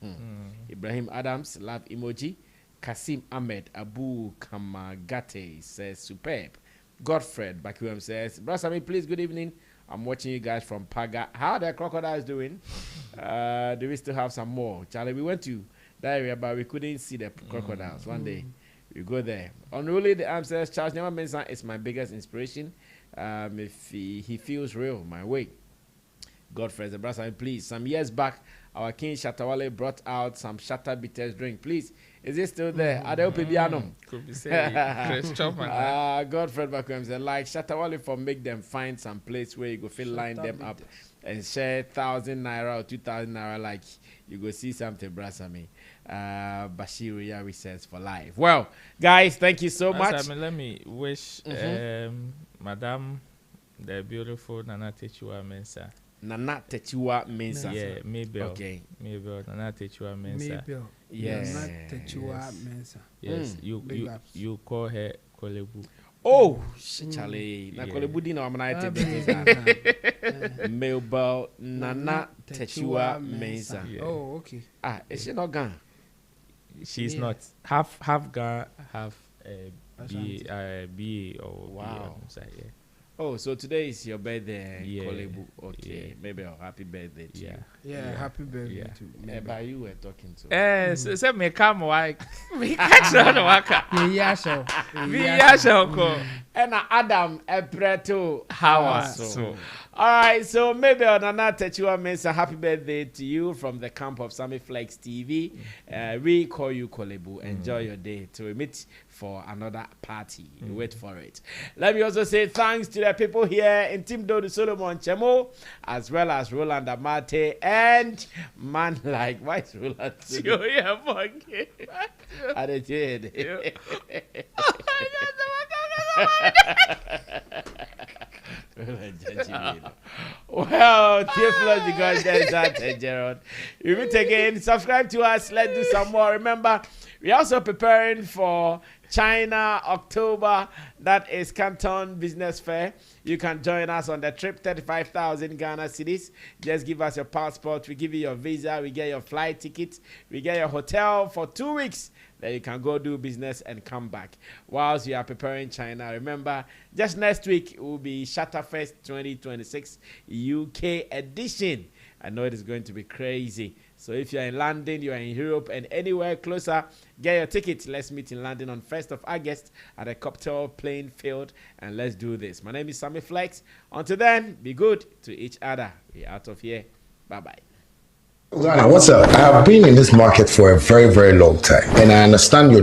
Ibrahim Adams, love emoji. Kasim Ahmed Abu Kamagate says, superb. Godfred Bakuem says, Brasami, please, good evening. I'm watching you guys from Paga. How are the crocodiles doing? Do we still have some more? Charlie, we went to that area, but we couldn't see the crocodiles. One day, we go there. Unruly the arm says, Charles Nyama Mensah is my biggest inspiration. If he feels real, my way. Godfrey, Brasami, please. Some years back, our King Shatta Wale brought out some Shatta bitters drink. Please, is it still there? Adeope Biano. Could be saying Chris Chopman. Godfred Bakum said, like Shatta Wale for make them find some place where you go feel line them up and share 1,000 naira or 2,000 naira, like you go see something, Brasami. Bashiru Yawi says for life. Well, guys, thank you so much. Let me wish Madam the beautiful Nana Techua Mensah. Nana Techua Mensah. Yeah, Mabel. Okay. Mabel, Nana Techua Mensah. Mabel. Yes. Nana Techua Mensah. Yes, you call her Kolebu. Oh, Charlie. Na Kolebudi na wamanaite business. Mabel Nana Techua Mensah. Oh, okay. Is she not gone? She's not. Half Ghana, half BA or wow. BA. Yeah. Oh, so today is your birthday, Yeah. Kolebu. Okay, Yeah. maybe a happy birthday to you. Yeah, happy birthday to me. But you were talking to. So me come why me catch on waka. Yeah, so. Me ko. And Adam Epreto How so. so? All right, so maybe Nana Techua Mensah, happy birthday to you from the camp of Sammy Flex TV. We call you Kolebu. Enjoy your day till we meet for another party. Wait for it. Let me also say thanks to the people here in Team Dodo Solomon Chemo, as well as Roland Amate and man like why is Roland? Yo, yeah, monkey. I did it. Well, Tiflos, the God, there's that, Gerald. We meet again. Subscribe to us. Let's do some more. Remember, we're also preparing for China, October. That is Canton Business Fair. You can join us on the trip, 35,000 Ghana cedis. Just give us your passport. We give you your visa. We get your flight ticket. We get your hotel for 2 weeks. Then you can go do business and come back. Whilst you are preparing China, remember, just next week will be Shatta Fest 2026 UK edition. I know it is going to be crazy. So if you're in London, you're in Europe, and anywhere closer, get your ticket. Let's meet in London on 1st of August at the Cocktail Playing Field, and let's do this. My name is Sammy Flex. Until then, be good to each other. We're out of here. Bye-bye. What's up? I have been in this market for a very, very long time, and I understand your